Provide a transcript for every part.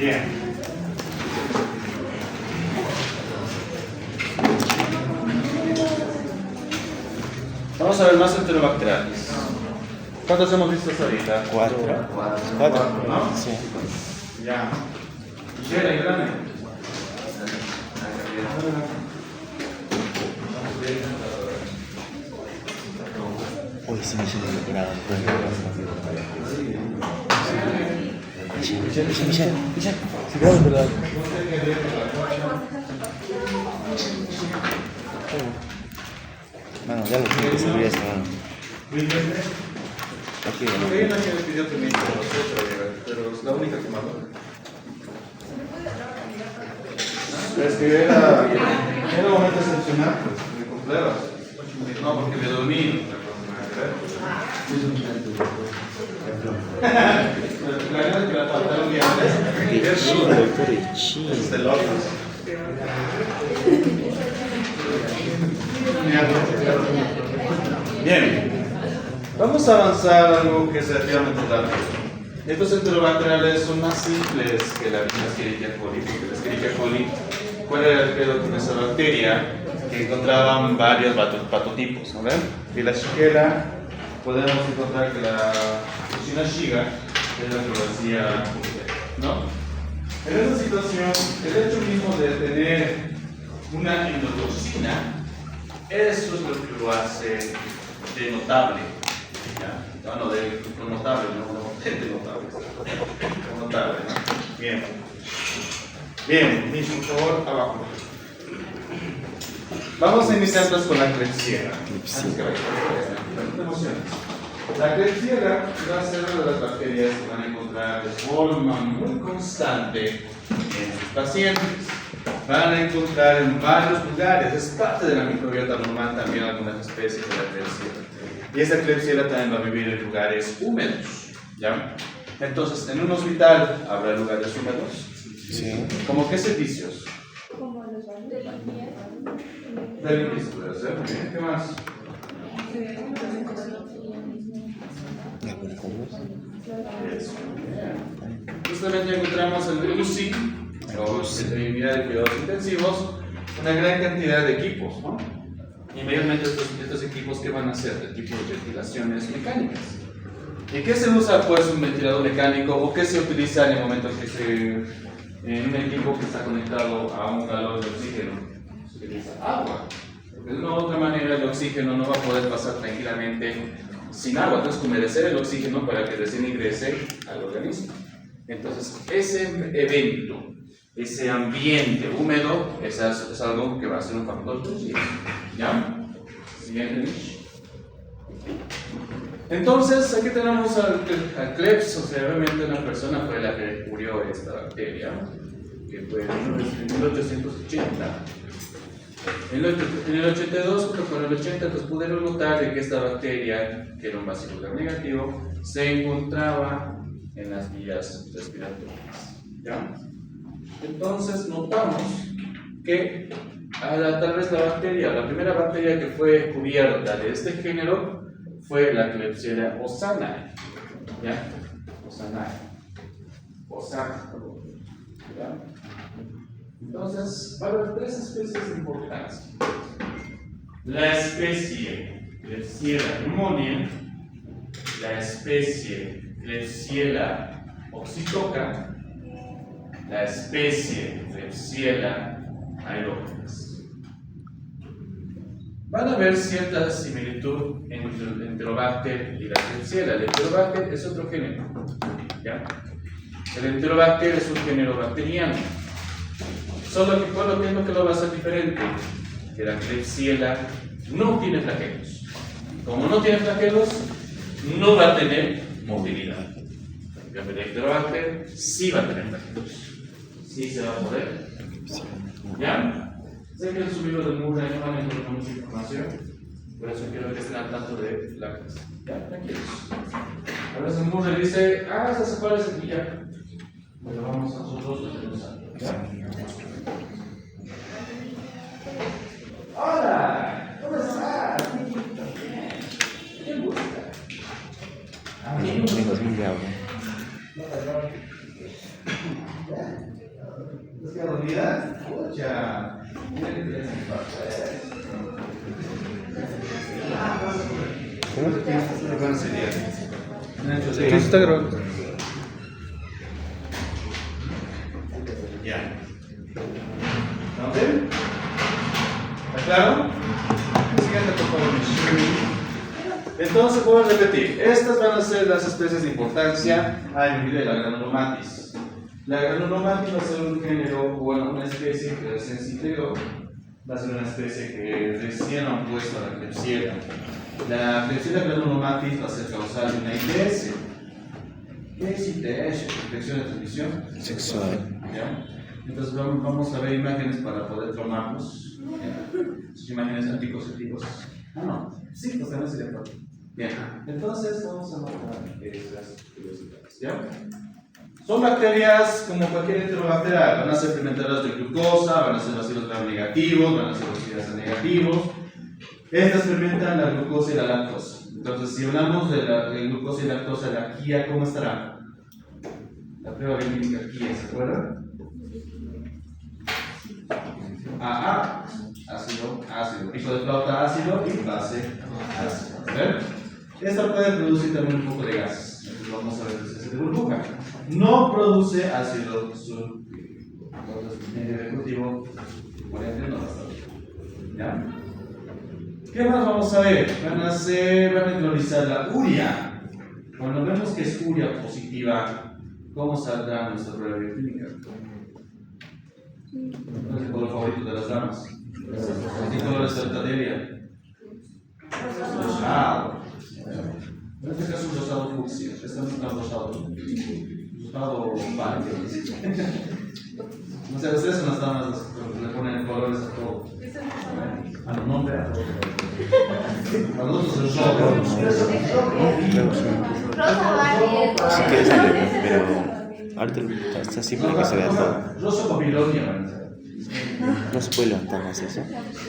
Bien. Vamos a ver más enterobacteriales. ¿Cuántos hemos visto hasta ahorita? Cuatro. ¿No? Sí. Ya. Ligera y grande. Uy, sí me siento logrado. Michelle. Cuidado, ¿verdad? Mano, ya lo tengo que subir esto, mano. Aquí, Hay una que me pidió permiso, no sé, pero es la única que mandó. Es que era un momento excepcional, pues, me compruebas. No, porque me dormí. La verdad es que la faltaron un día antes. Chido. Es de locos. Bien, vamos a avanzar a algo que es relativamente rápido. Estos enterobacteriales son más simples que la Escherichia coli, porque la Escherichia coli, ¿cuál era el pedo con esa bacteria? Que encontraban varios patotipos, ¿no ven? Y la Shigella, podemos encontrar que la Shigella Shiga es la que lo hacía, ¿no? En esa situación, el hecho mismo de tener una endotoxina, eso es lo que lo hace de notable. ¿Ya? No, de notable, no de notable. Notable, ¿no? Bien. Bien, Mish, por favor, abajo. Vamos a iniciar entonces con la Klebsiella. No te emociones. La Klebsiella va a ser una de las bacterias que van a encontrar de forma muy constante en sus pacientes. Van a encontrar en varios lugares, es parte de la microbiota normal también algunas especies de la Klebsiella. Y esta Klebsiella también va a vivir en lugares húmedos, ¿ya? Entonces, en un hospital habrá lugares húmedos. Sí. ¿Cómo qué servicios? Como los de la miel. De limpieza, ¿sí? Muy bien, ¿qué más? Eso, bien. Justamente encontramos el UCI, o unidad de cuidados intensivos, una gran cantidad de equipos, ¿no? Y mayormente estos equipos, ¿qué van a hacer? De tipo de ventilaciones mecánicas. ¿Y qué se usa, pues, un ventilador mecánico o qué se utiliza en el momento que en un equipo que está conectado a un galón de oxígeno? Se utiliza agua. Porque de una u otra manera el oxígeno no va a poder pasar tranquilamente sin agua. Entonces, humedecer el oxígeno para que recién ingrese al organismo. Entonces, ese evento, ese ambiente húmedo, es algo que va a ser un factor crucial. ¿Ya? Siguiente, Mish. Entonces, aquí tenemos al Klebs, o sea, obviamente una persona fue la que descubrió esta bacteria, que fue en 1880. En el 82, junto con el 80, pues pudieron notar de que esta bacteria, que era un bacilo gram negativo, se encontraba en las vías respiratorias. ¿Ya? Entonces notamos que tal vez la primera bacteria que fue descubierta de este género fue la Klebsiella ossanae. ¿Ya? Ossanae. ¿Ya? Entonces, va a haber tres especies importantes. La especie Klebsiella pneumoniae, la especie Klebsiella oxytoca, la especie Klebsiella aerogenes. Van a haber cierta similitud entre el Enterobacter y la Klebsiella. El Enterobacter es otro género, ¿ya? El Enterobacter es un género bacteriano. Solo que ¿qué es lo que lo va a hacer diferente? Que la Klebsiella no tiene flagelos. Como no tiene flagelos, no va a tener movilidad. El Enterobacter sí va a tener flagelos. Sí se va a poder. ¿Ya? Sé que en su libro de Murray no van a encontrar mucha información, por eso quiero que estén al tanto de la clase. ¿Ya? Tranquilos. A veces Murray dice, se separa ese día. Pero vamos a nosotros a pensar. ¿Ya? Hola, ¿cómo estás? ¿Qué gusta? Amigos, mil de agua. Pucha. Mira que te hacen falta. ¿Cómo? ¿Cuál sería? Sí, está grabando. Ya. ¿Estamos bien? ¿Está claro? Siguiente, por favor. Entonces, voy a repetir. Estas van a ser las especies de importancia a nivel de la granulomatis. La granulomatis va a ser un género, bueno, una especie que recién se integró. Va a ser una especie que recién han puesto a la Klebsiella. La Klebsiella granulomatis va a ser causal de una ITS. ¿Qué es ITS? Infección de transmisión Sexual. ¿Ya? Entonces vamos a ver imágenes para poder tomarnos. Sus imágenes anticonceptivos. Ah, no. Sí, pues también sería todo. Bien. Entonces vamos a notar esas curiosidades. ¿Ya? Son bacterias como cualquier enterobacterial. Van a ser fermentadoras de glucosa, van a ser bacilos gram negativos, van a ser oxidasa negativos. Estas fermentan la glucosa y la lactosa. Entonces, si hablamos de la glucosa y lactosa, la guía, ¿cómo estará? La prueba bioquímica aquí, ¿se acuerdan? AA, ácido, ácido. Pico de flauta ácido y base ácido. ¿Ven? Esta puede producir también un poco de gas. Entonces vamos a ver si es de burbuja. No produce ácido sulfúrico. Entonces, medio ejecutivo, por ende, no va a estar bien. ¿Ya? ¿Qué más vamos a ver? Van a neutralizar la urea. Cuando vemos que es urea positiva, ¿cómo saldrá nuestra prueba bioquímica? ¿Cuál es el color favorito de las damas? ¿Qué color es el tadelia? Rosado. En este caso, un rosado fucsia. Este no es un rosado. Rosado pálido. No sé, ustedes son las damas las que le ponen colores a todo. A los nombres a todo. A nosotros es rojo. Rosa vale. Sí que sale, pero ahorita está así para que se vea todo. Rosa Babilonia, van a ser. No se puede levantar más eso.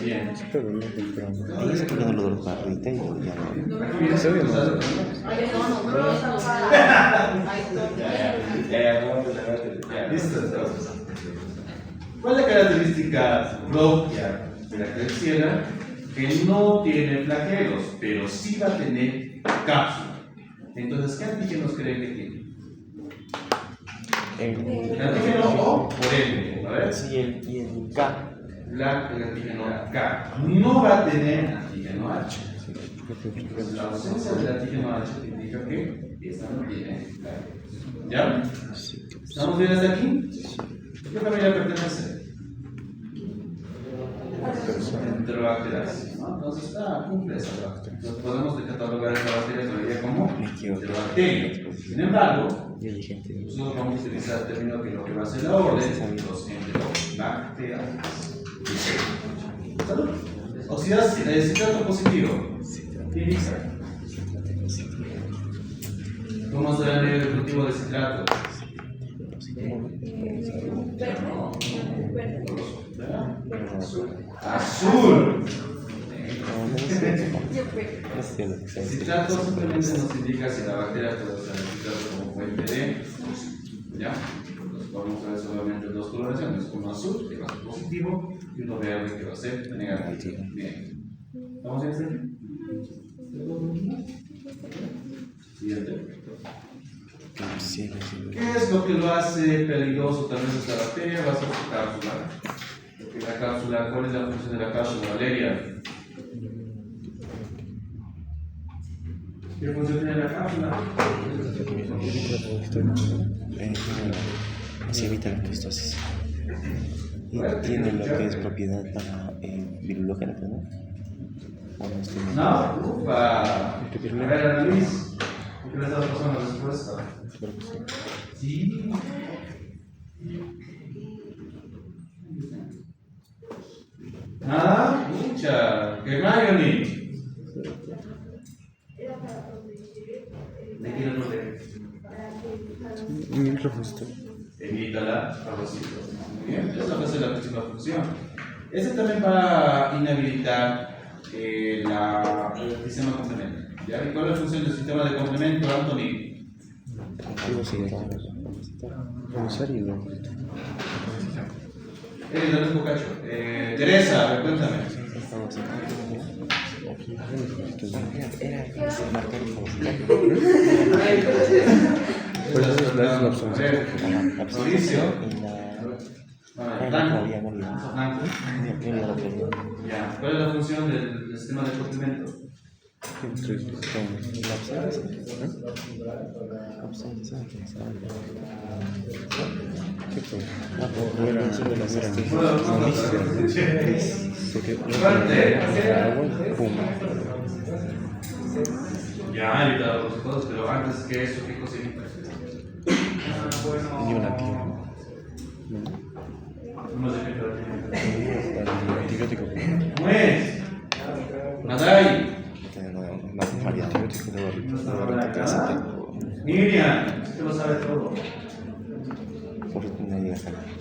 Bien. Pero no temprano. Ahí está poniendo lo de los barritas y ya no. Aquí viene se ve, ¿no? Ya, listo, entonces. ¿Cuál es la característica propia de la Klebsiella? Que no tiene flagelos, pero sí va a tener cápsula. Entonces, ¿qué antígenos creen que tiene? ¿El antígeno O por N? A ver. Sí, y el K. El antígeno K. No va a tener antígeno H. Entonces, la ausencia del antígeno H indica que esta no tiene flagelos. ¿Ya? ¿Estamos bien hasta aquí? ¿Qué familia pertenece? Enterobacterias, ¿no? Entonces, cumple esa bacteria. Entonces, podemos catalogar esta bacteria todavía como enterobacteria. Sin embargo, nosotros vamos a utilizar el término que lo que va a ser la orden, los enterobacteriales. ¿Salud? Oxidación, citrato positivo. Inicia. ¿Cómo será el nivel evolutivo de citrato? Azul. El citrato simplemente nos indica si la bacteria puede usar el citrato como fuente de oxígeno. ¿Ya? Entonces vamos a ver solamente dos coloraciones, uno azul que va a ser positivo y uno verde que va a ser negativo. Bien. ¿Estamos bien hasta aquí? Siguiente. ¿Qué es lo que lo hace peligroso también esta bacteria? Va a ser su cápsula. Porque la cápsula, ¿cuál es la función de la cápsula, Valeria? ¿Qué función tiene la cápsula? Así evita la cristosis. Y tiene lo que es propiedad para virulógeno, ¿no? No, ufa. A ver, Ana Luis, ¿qué le estás pasando la respuesta? Sí. Nada, mucha. ¿Qué más, Johnny? ¿De qué no te evita la fagocitosis. Muy bien, esa va a ser la próxima función. Este también va a inhabilitar el sistema complemento. ¿Ya? ¿Y cuál es la función del sistema de complemento, Anthony? Dale un bocacho. Teresa, a ver, cuéntame. Era marcar La opción. Mauricio. Ya. ¿Cuál es la función del sistema de complemento? Ya, evitado los cosas, pero antes que eso, ¿qué cosa evita? No sé qué antibiótico. Pues, Nadai, Miriam, usted lo sabe todo.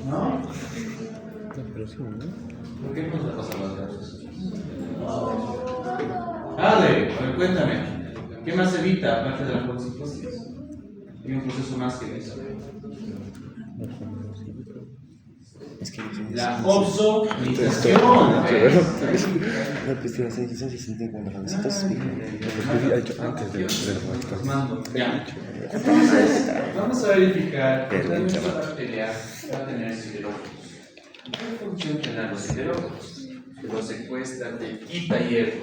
¿No? ¿Por qué no se pasan las cosas? Ale, a ver, cuéntame, ¿qué más evita aparte de la fagocitosis? Hay un proceso más que eso. La opsonización. La investigación se siente cuando la visitas antes de Ya. Entonces, vamos a verificar que nuestra bacteria va a tener siderófilos. ¿Qué función tienen los siderófilos? Que los secuestra, te quita hierro.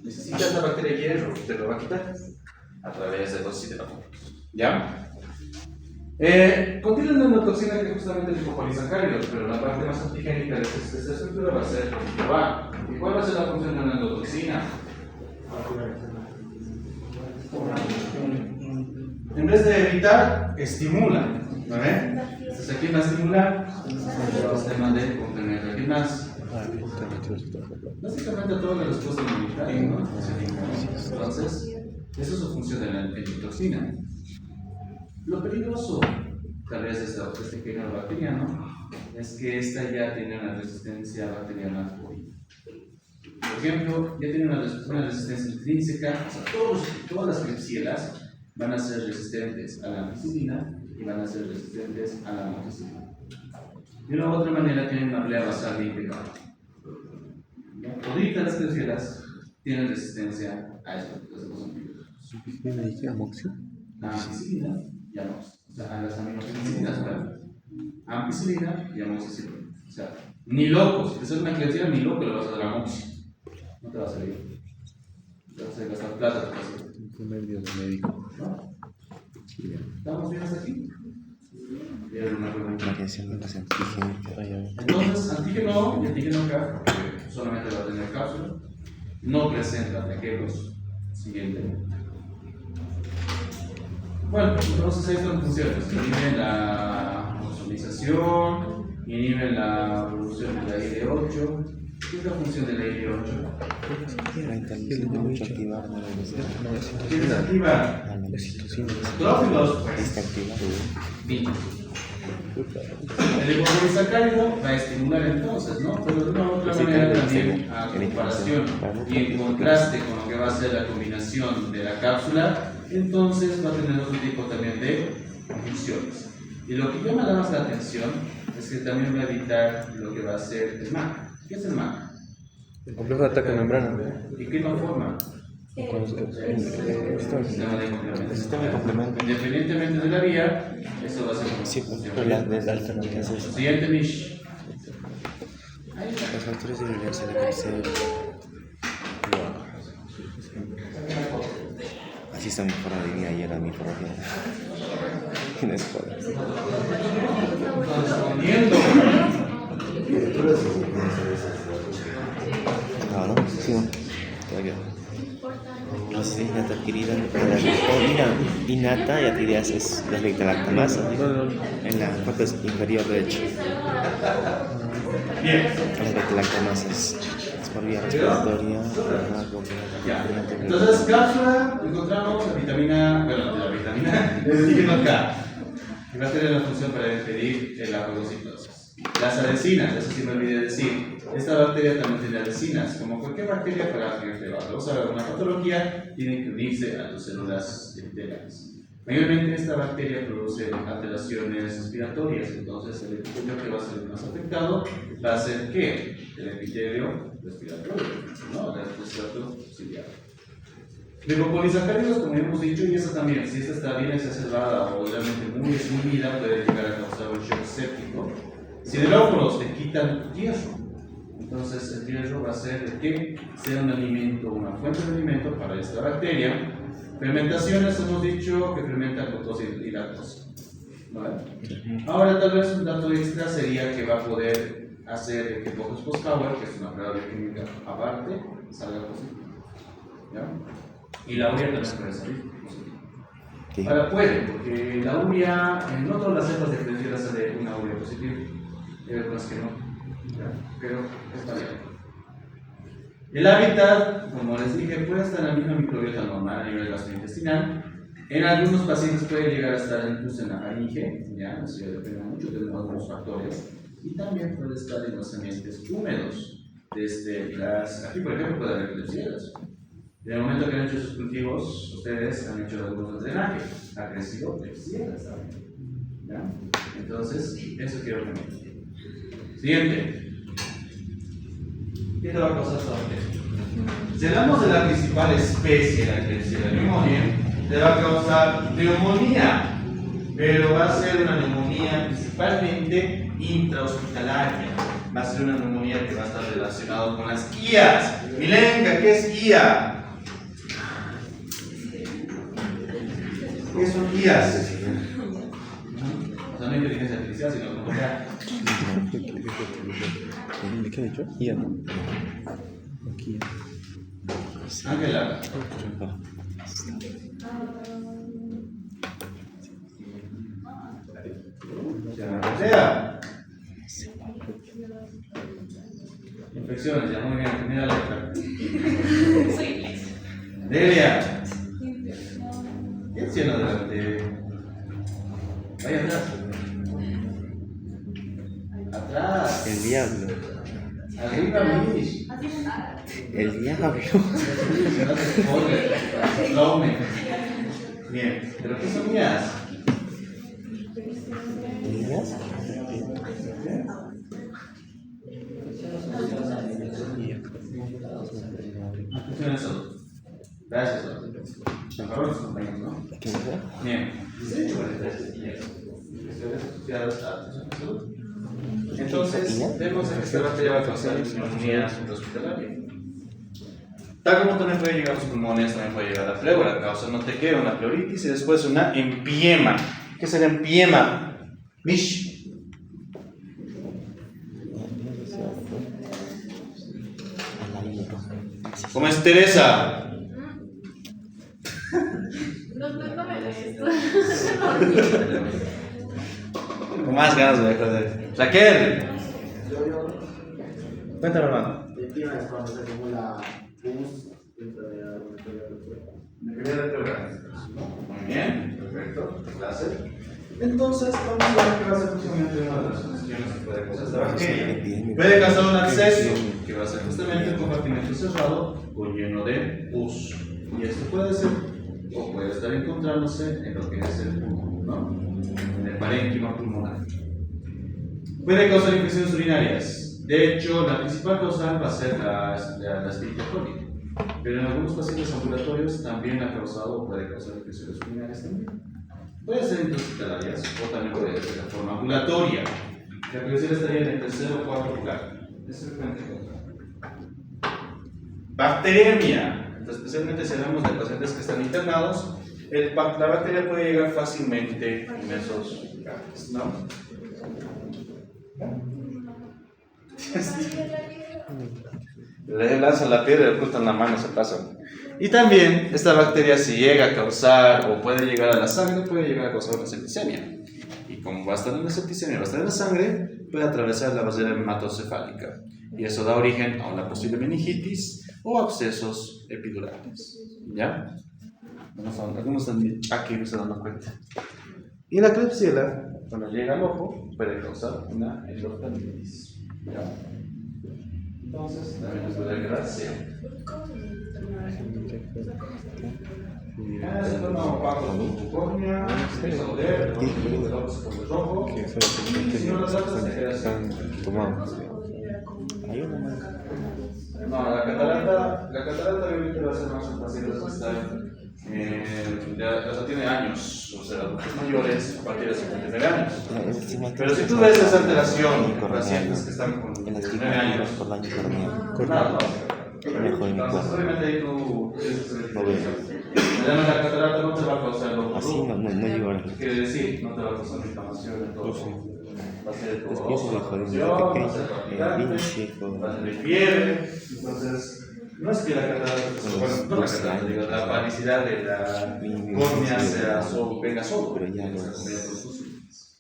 Necesitas la bacteria hierro, te lo va a quitar a través de los siderófilos. ¿Ya? Contiene una endotoxina que es justamente el lipopolisacáridos, pero la parte más antigénica de esta estructura va a ser el GABA. ¿Y cuál va a ser la función de una endotoxina? En vez de evitar, estimula. ¿No ven? Entonces, ¿a quién va a estimular? El sistema de complemento. ¿A quién más? Básicamente a toda la respuesta inmunitaria, ¿no? Entonces, esa es su función de la endotoxina. Lo peligroso, tal vez de este género bacteriano, es que esta ya tiene una resistencia bacteriana pública. Por ejemplo, ya tiene una resistencia intrínseca, o sea, todas las Klebsielas van a ser resistentes a la ampicilina y van a ser resistentes a la amoxicilina. De una u otra manera tienen una pelea basal de impecable. Toditas las Klebsielas tienen resistencia a estos dos antibióticos. La ampicilina y o sea, a las aminopectininas, ¿verdad? Ampicilina y amoxicilina. O sea, ni loco, si te haces una Klebsiella, ni loco le vas a dar amoxi. No te va a salir. Te vas a gastar plata, te va a salir. El primer día de médico. ¿No? ¿Estamos bien hasta aquí? ¿Vieron una pregunta? Entonces, antígeno y antígeno acá, que solamente va a tener cápsula, no presenta flagelos siguientemente. Bueno, entonces esto funciona, inhiben la ozonización, inhiben la evolución de la IL-8. ¿Qué es la función de la IL-8? ¿Quién desactiva? Trófilos, pues. El lipopolisacárido va a estimular entonces, ¿no? Pero de una u otra manera también a comparación y en contraste con lo que va a ser la combinación de la cápsula, entonces va a tener otro tipo también de funciones. Y lo que llama más la atención es que también va a evitar lo que va a ser el MAC. ¿Qué es el MAC? El complejo de ataque membrana. ¿Y qué conforma? El sistema de complemento. Independientemente de la vía, eso va a ser una función. Siguiente, Mish. Los factores de violencia de cáncer. Así está mi forma de vida y era mi forma de vida. No es joda. No, sí, no. Todavía. Resistencia innata adquirida a la orina innata y adquirida es la beta-lactamasa en la parte inferior derecha. Bien. Las beta-lactamasas es por vía respiratoria. Entonces, cápsula, encontramos la vitamina, el antígeno K, que va a tener la función para impedir la fagocitosis. Las adhesinas, eso sí me olvidé decir. Esta bacteria también tiene adhesinas, como cualquier bacteria para que vamos a ver una patología, tiene que unirse a tus células epiteliales. Mayormente esta bacteria produce alteraciones respiratorias, entonces el epitelio que va a ser más afectado va a ser ¿qué? El epitelio respiratorio, ¿no? El respiratorio ciliar. Lipopolisacáridos, como hemos dicho, y esta también, si esta está bien exacerbada o realmente muy exhibida, puede llegar a causar un shock séptico. Sideróforos te quitan hierro, entonces el hierro va a ser de que sea un alimento, una fuente de alimento para esta bacteria. Fermentaciones, hemos dicho que fermenta glucosa y lactosa. ¿Vale? Ahora, tal vez un dato extra sería que va a poder hacer que Focus Post-Power, que es una prueba bioquímica aparte, salga positivo. ¿Ya? Y la urea también puede salir positiva. Sí. Ahora puede, porque la urea, no todas las cepas de Klebsiella sale una urea positiva, hay algunas que no, ¿ya? Pero está bien. El hábitat, como les dije, puede estar en la misma microbiota normal a nivel gastrointestinal. En algunos pacientes puede llegar a estar incluso en la faringe, ¿ya? Eso ya depende mucho de algunos factores. Y también puede estar en los ambientes húmedos. Aquí, por ejemplo, puede haber Klebsiellas. En el momento que han hecho sus cultivos, ustedes han hecho algunos de drenaje, ha crecido Klebsiellas también. ¿Ya? Entonces, eso quiero que me. Siguiente. ¿Qué te va a causar esta bacteria? Si hablamos de la principal especie, la Klebsiella pneumoniae, te va a causar neumonía, pero va a ser una neumonía principalmente intrahospitalaria. Va a ser una neumonía que va a estar relacionada con las guías. Milenka, ¿qué es guía? ¿Qué son guías? O sea, no inteligencia artificial, sino como ya. ¿Qué ha dicho? Guía. Aquí. Ángela. Sea. Infecciones, ya muy bien, mira la letra. Delia. ¿Qué es lleno delante? Vaya atrás. Atrás. El diablo. Arriba, Mish. El diablo. No se jode. Lome. Bien, pero ¿qué son mías? ¿Líneas? Atención a eso. Gracias. Por favor, sus compañeros, ¿no? ¿Qué es? Bien. 18:43. Infecciones asociadas a atención a salud. Entonces, vemos que esta bacteria va a causar neumonía hospitalaria. Tal como también puede llegar a los pulmones, también puede llegar a la pleura, causa una tequera, una pleuritis y después una empiema. ¿Qué es el empiema? Mish. ¿Cómo es Teresa? Con más ganas de joder. Raquel. Cuéntame, hermano. El clima es cuando se acumula pus dentro de la Muy bien, perfecto. Gracias. Entonces, vamos a ver qué va a ser justamente una de las funciones que puede causar esta bacteria. Puede causar un absceso, que va a ser justamente un compartimento cerrado o lleno de pus. Y esto puede ser, o puede estar encontrándose en lo que es el pulmón, ¿no? En el parénquima pulmonar. Puede causar infecciones urinarias. De hecho, la principal causal va a ser la Escherichia coli. Pero en algunos pacientes ambulatorios también ha causado o puede causar infecciones urinarias también. Puede ser intrahospitalarias o también puede ser de forma ambulatoria. La Klebsiella estaría en el tercer o cuarto lugar. Es frecuente. Bacteremia. Entonces, especialmente si hablamos de pacientes que están internados, la bacteria puede llegar fácilmente en esos lugares, ¿no? Le lanzan la piedra y le ocultan la mano, se pasa. Y también esta bacteria si llega a causar o puede llegar a la sangre, puede llegar a causar una septicemia. Y como va a estar en la septicemia, va a estar en la sangre, puede atravesar la barrera hematocefálica. Y eso da origen a una posible meningitis o abscesos epidurales. ¿Ya? Algunos están aquí no se dan cuenta. Y la Klebsiella, cuando llega al ojo, puede causar una endoftalmitis. ¿Ya? Entonces, también les voy a quedar ciego. Se toma bajo tu córnea, se empieza a doler, se pone rojo. Que solo Si no lo tratas, se queda así. están tomados. Hay una marca. No, la catarata obviamente va a ser más en pacientes que están, ya tiene años, o sea, adultos mayores a partir de 59 años. Pero si tú ves esa alteración en pacientes que están con en las 19 años, por daño corneal. nada, Mejor entonces obviamente ahí tú Lo veo. la catarata no te va a causar lo Así no llegó a la. quiere decir, no te va a causar inflamación en todo. Va a ser Es que eso dijo desde va a pequeño, ser vino palpitante, chico. va a tener fiebre, entonces no es que la catarata, bueno, no la catarata, digo, la panicidad de la córnea sea venga solo, Pero ya o sea, los como ya por sus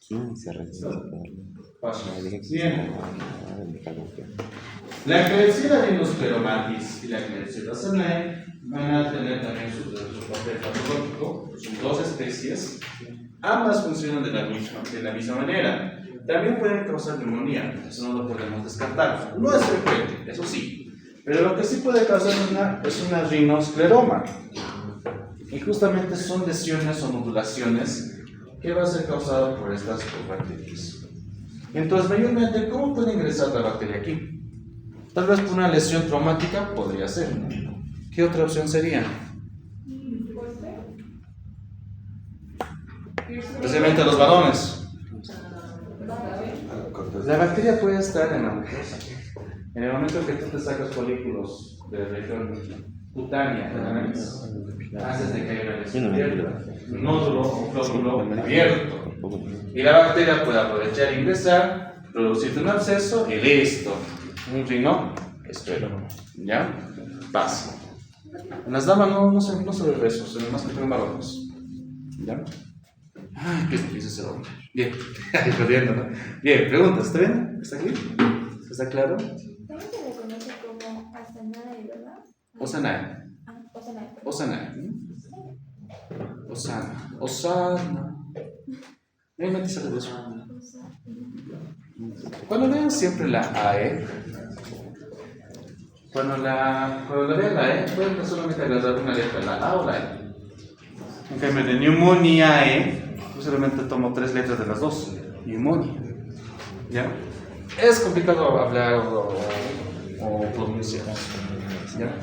15 recién. pasos. Me dije que Bien. me cago en que- La Klebsiella rhinoscleromatis y la Klebsiella sanae van a tener también su papel patológico, son dos especies, ambas funcionan de la misma manera. También pueden causar neumonía, eso no lo podemos descartar. No es frecuente, eso sí, pero lo que sí puede causar es una rinoscleroma. Y justamente son lesiones o nodulaciones que va a ser causada por estas bacterias. Entonces, mayormente, ¿cómo puede ingresar la bacteria aquí? Tal vez por una lesión traumática podría ser. ¿Qué otra opción sería? Especialmente a los varones. La bacteria puede estar en la mucosa. En el momento que tú te sacas folículos de la región cutánea de la nariz, antes de que haya una lesión abierta, un nódulo o flóculo abierto. Y la bacteria puede aprovechar e ingresar, producirte un absceso y listo. Un rino, espero. ¿Ya? Pasa. En las damas no se ve eso, se ve más que en varones. ¿Ya? Ay, qué difícil ese hombre. Bien, jodiendo, ¿no? Bien, pregunta, ¿está bien? ¿Está aquí? ¿Está claro? También se le conoce como Asanae, ¿verdad? Osanae. Ah, Osanae. Osanae. Osana. Realmente sale de eso. Cuando vean siempre la AE, cuando la vean la E, pueden solamente agarrar una letra, la A o la E. En cambio de neumonía E, yo solamente tomo 3 letras de las dos. Neumonía. ¿Ya? Es complicado hablar o pronunciar. ¿Ya?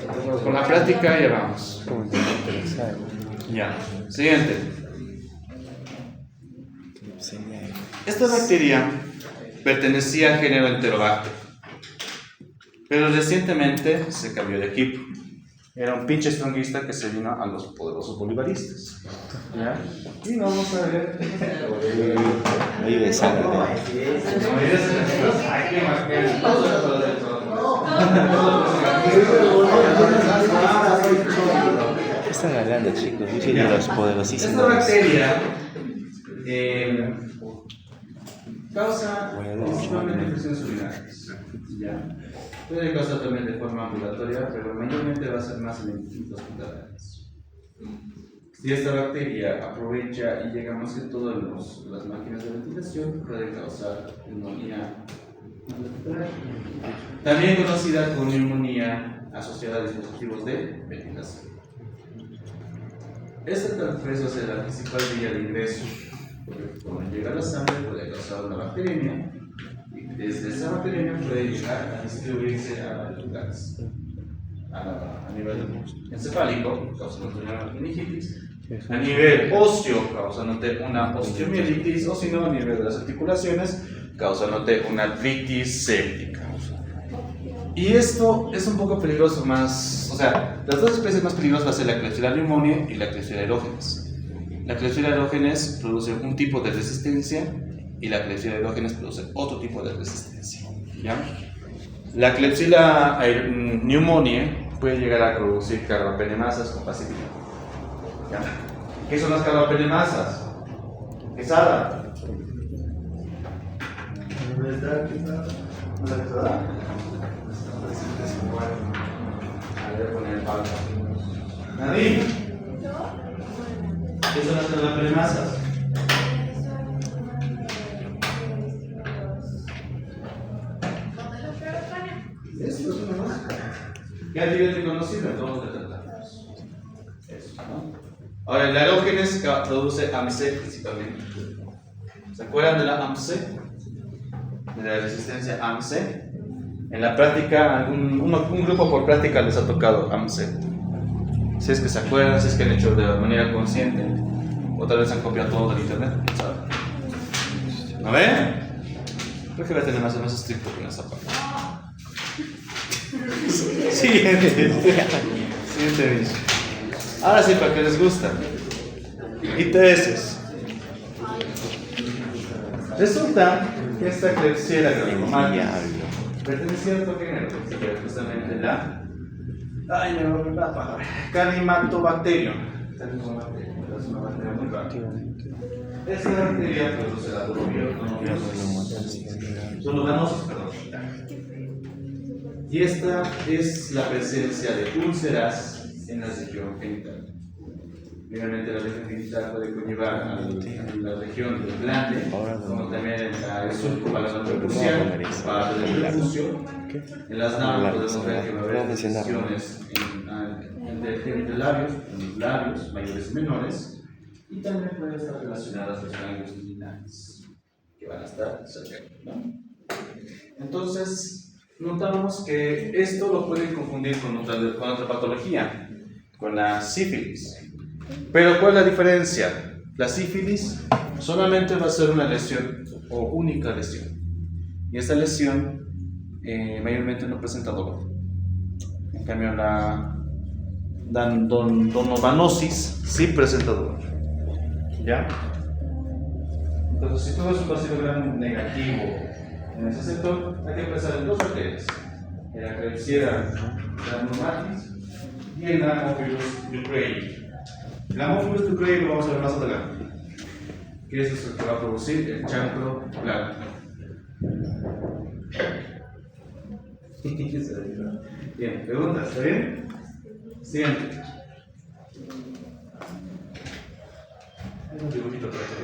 Con la práctica ya vamos. Ya. Siguiente. Esta bacteria pertenecía al género Enterobacter, pero recientemente se cambió de equipo. Era un pinche estronguista que se vino a los poderosos bolivaristas. ¿Ya? Y no vamos a ver. Oye, besada. ¿Qué están hablando, chicos? Yo soy de los poderosísimos. Esta bacteria causa principalmente infecciones urinarias. ¿Ya? Puede causar también de forma ambulatoria, pero mayormente va a ser más en distintos hospitalarios. Si esta bacteria aprovecha y llega más que todo en las máquinas de ventilación, puede causar neumonía, también conocida como neumonía asociada a dispositivos de ventilación. Esta tal vez va a ser la principal vía de ingreso, porque cuando llega a la sangre puede causar una bacteriemia, y desde esa bacteriemia puede llegar a distribuirse a los lugares, a nivel encefálico, causando una meningitis, a nivel óseo, causándote una osteomielitis, o si no, a nivel de las articulaciones, causándote una artritis séptica. Y esto es un poco peligroso más, o sea, las dos especies más peligrosas va a ser la Klebsiella pneumoniae y la Klebsiella aerógenes. La Klebsiella aerógenes produce un tipo de resistencia y la Klebsiella aerógenes produce otro tipo de resistencia. ¿Ya? La Klebsiella pneumoniae puede llegar a producir carbapenemasas con facilidad. ¿Ya? ¿Qué son las carbapenemasas? Quesada. ¿No es la quesada? Voy a poner pausa. Nadine, ¿qué son las carbapenemasas? Esto es una más. ¿Qué antibiótico nos sirve? Todos los tratamos. Eso, ¿no? Ahora, el aerógenes produce AMC principalmente. ¿Se acuerdan de la AMC? De la resistencia AMC. En la práctica, un grupo por práctica les ha tocado AMC. Si es que se acuerdan, si es que han hecho de manera consciente, o tal vez han copiado todo del internet, ¿quién sabe? ¿No ven? Creo que voy a tener más o menos estricto con esa parte. Siguiente bicho. Ahora sí, para que les gusta. ITS. Resulta que esta Klebsiella granulomatis pertenecía a otro género, que era justamente la Calimactobacterium. Es una bacteria muy rara. Esta bacteria produce la zoonoganosis, perdón. Y esta es la presencia de úlceras en la región genital. Obviamente la región genital puede conllevar a la región del glande, como también el surco para la reproducción, para el refucio. En las naves podemos ver que va a haber lesiones entre labios, en los labios mayores y menores, y también pueden estar relacionadas los ganglios lineares, que van a estar cerca, ¿no? Entonces, notamos que esto lo pueden confundir con otra patología, con la sífilis. Pero ¿cuál es la diferencia? La sífilis solamente va a ser una lesión o única lesión. Y esta lesión mayormente no presenta dolor. En cambio la donovanosis sí presenta dolor. ¿Ya? Entonces si todo es un bacilogramo negativo en ese sector, hay que pensar en dos bacterias. En la Klebsiella granulomatis y en la Haemophilus ducreyi. El Haemophilus ducreyi lo vamos a ver más adelante. ¿Qué es eso que va a producir? El chancro blanco. Bien, preguntas, ¿está bien? Siguiente. Hay un dibujito por aquí.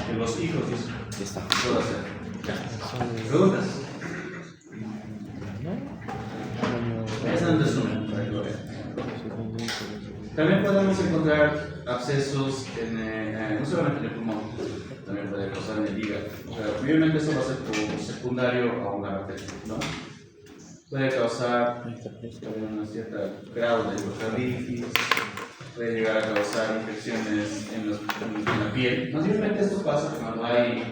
De los hijos, dice. Ya está. Puedo hacer. ¿Preguntas? Es un resumen para que lo vean. También podemos encontrar abscesos no solamente en el pulmón, también puede causar en el hígado. Pero obviamente eso va a ser como secundario a una bacteria, ¿no? Puede causar un cierto grado de hidrocarditis, puede llegar a causar infecciones en la piel. Normalmente esto pasa cuando hay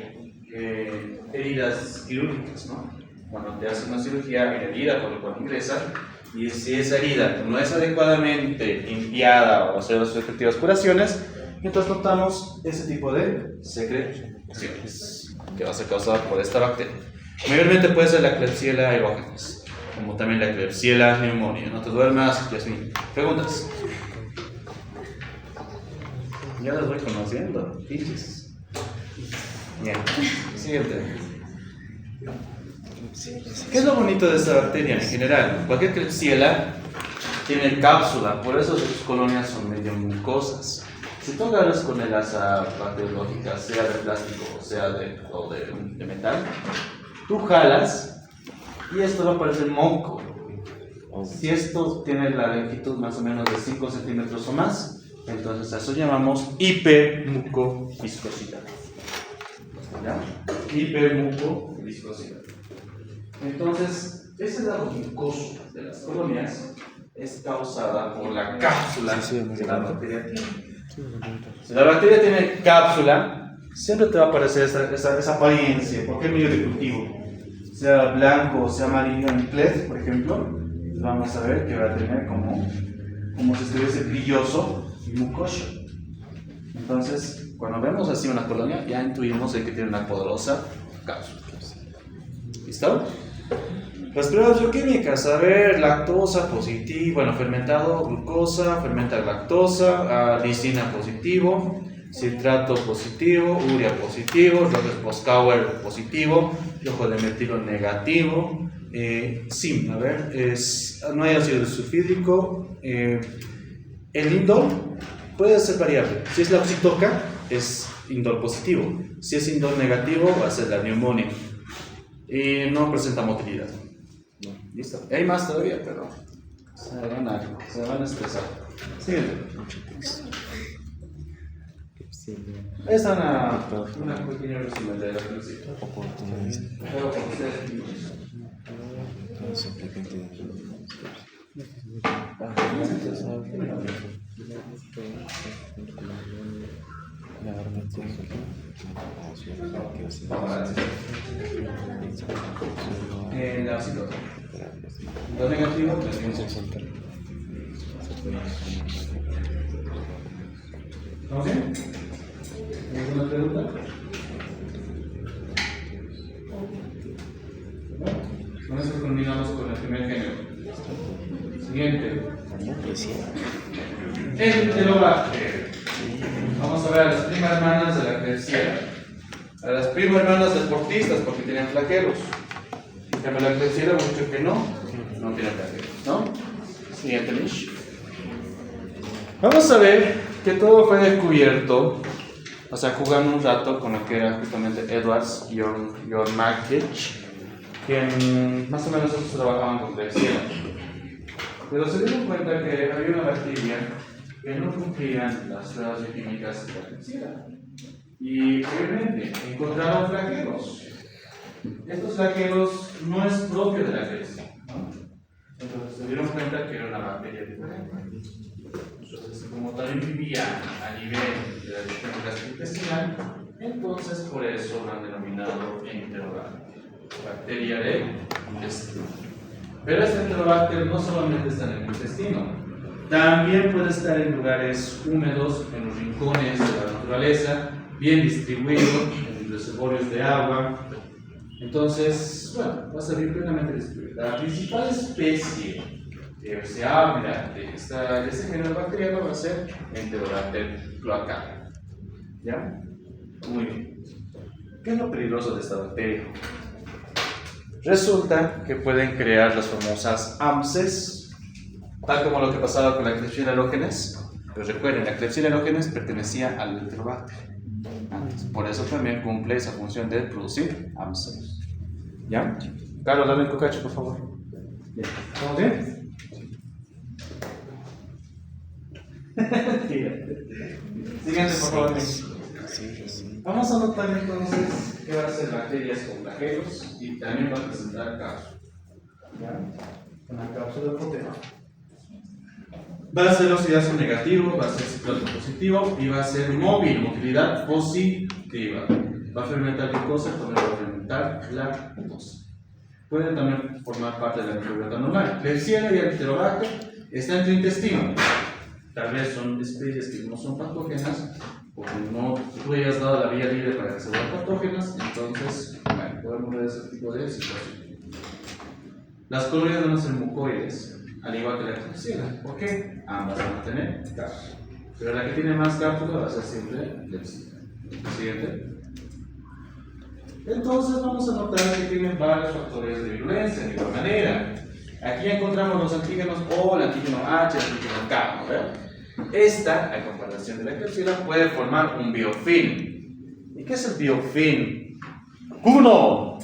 heridas quirúrgicas, ¿no? Cuando te hacen una cirugía en la herida por la cual ingresan, y si esa herida no es adecuadamente limpiada o hacer las respectivas curaciones, entonces notamos ese tipo de secreciones que va a ser causada por esta bacteria. Mayormente puede ser la Klebsiella aerógenes, como también la Klebsiella pneumoniae. No te duermas, Yasmin. ¿Preguntas? Ya las voy conociendo. Pinches. Bien. Siguiente. ¿Qué es lo bonito de esta bacteria en general? Cualquier Klebsiella tiene cápsula, por eso sus colonias son medio mucosas. Si tú agarras con el asa bacteriológica, sea de plástico o sea de metal, tú jalas y esto va a parecer moco. Si esto tiene la longitud más o menos de 5 centímetros o más, entonces a eso llamamos hipermucoviscosidad. ¿Ya? Hipermucoviscosidad. Entonces, ese lado mucoso de las colonias es causada por la cápsula que la bacteria tiene. Si la bacteria tiene cápsula, siempre te va a aparecer esa apariencia, cualquier medio de cultivo, sea blanco o sea amarillo en PLED, por ejemplo, vamos a ver que va a tener como si estuviese brilloso y mucoso. Entonces, cuando vemos así una colonia, ya intuimos de que tiene una poderosa cápsula. ¿Listo? Las pruebas bioquímicas, a ver, lactosa positivo, bueno, fermentado glucosa, fermenta lactosa, lisina positivo, citrato positivo, urea positivo, Rogers-Proskauer positivo, ojo de metilo negativo, SIM, a ver, no hay ácido sulfídrico, el indol puede ser variable, si es la oxitoca es indol positivo, si es indol negativo va a ser la neumonía. y no presenta motilidad. ¿Listo? Y hay más todavía, pero se van a estresar. Siguiente. Ahí está una pequeña resumen de la felicidad. Pero por ustedes mismos. La situación. Lo negativo, pues ¿estamos bien? ¿Alguna pregunta? Con eso terminamos con el primer género. Siguiente. El Enterobacter. Vamos a ver a las primas hermanas de la Klebsiella. A las primas hermanas deportistas porque tienen flagelos. En cambio la Klebsiella hemos dicho que no tiene flagelos, ¿no? Siguiente, Mish. Vamos a ver que todo fue descubierto, o sea, jugando un rato con lo que era justamente Edwards y John Markich, que más o menos ellos trabajaban con Klebsiella. Pero se dieron cuenta que había una bacteria que no cumplían las pruebas bioquímicas de la Klebsiella. Y obviamente encontraron flagelos. Estos flagelos no es propio de la Klebsiella, ¿no? Entonces se dieron cuenta que era una bacteria diferente. Entonces, como también vivía a nivel de la digestión gastrointestinal, entonces por eso lo han denominado Enterobacter, bacteria del intestino. Pero este Enterobacter no solamente está en el intestino, también puede estar en lugares húmedos, en los rincones de la naturaleza, bien distribuido, en reservorios de agua. Entonces, bueno, va a ser bien plenamente distribuida. La principal especie que se habla de ese género bacteriano va a ser Enterobacter cloacae. ¿Ya? Muy bien. ¿Qué es lo peligroso de esta bacteria? Resulta que pueden crear las famosas AMSES, tal como lo que pasaba con la Klebsiella elogenes. Pero recuerden, la Klebsiella elogenes pertenecía al Enterobacter. Por eso también cumple esa función de producir AMSES. ¿Ya? Carlos, dale el cocacho, por favor. Bien. ¿Estamos bien? Siguiente, por favor. Vamos a notar entonces que van a ser bacterias con flagelos y también va a presentar cápsula. ¿Ya? Una cápsula de proteo. Va a ser oxidación negativo, va a ser cicloto positivo y va a ser móvil, motilidad positiva. Va a fermentar glucosa, también va a fermentar lactosa. Pueden también formar parte de la microbiota normal. Klebsiella y Enterobacter está en tu intestino. Tal vez son especies que no son patógenas, porque no tú hayas dado la vía libre para que se vuelvan patógenas, entonces, bueno, podemos ver ese tipo de situación. Las colonias van a ser mucoides, al igual que la Klebsiella. ¿Por qué? Ambas van a tener cápsula. Pero la que tiene más cápsula va a ser siempre Klebsiella. Siguiente. Entonces vamos a notar que tienen varios factores de virulencia de igual manera. Aquí encontramos los antígenos O, el antígeno H, el antígeno K, ¿no ven? Esta, a comparación de la Klebsiella, puede formar un biofilm. ¿Y qué es el biofilm? ¡Uno!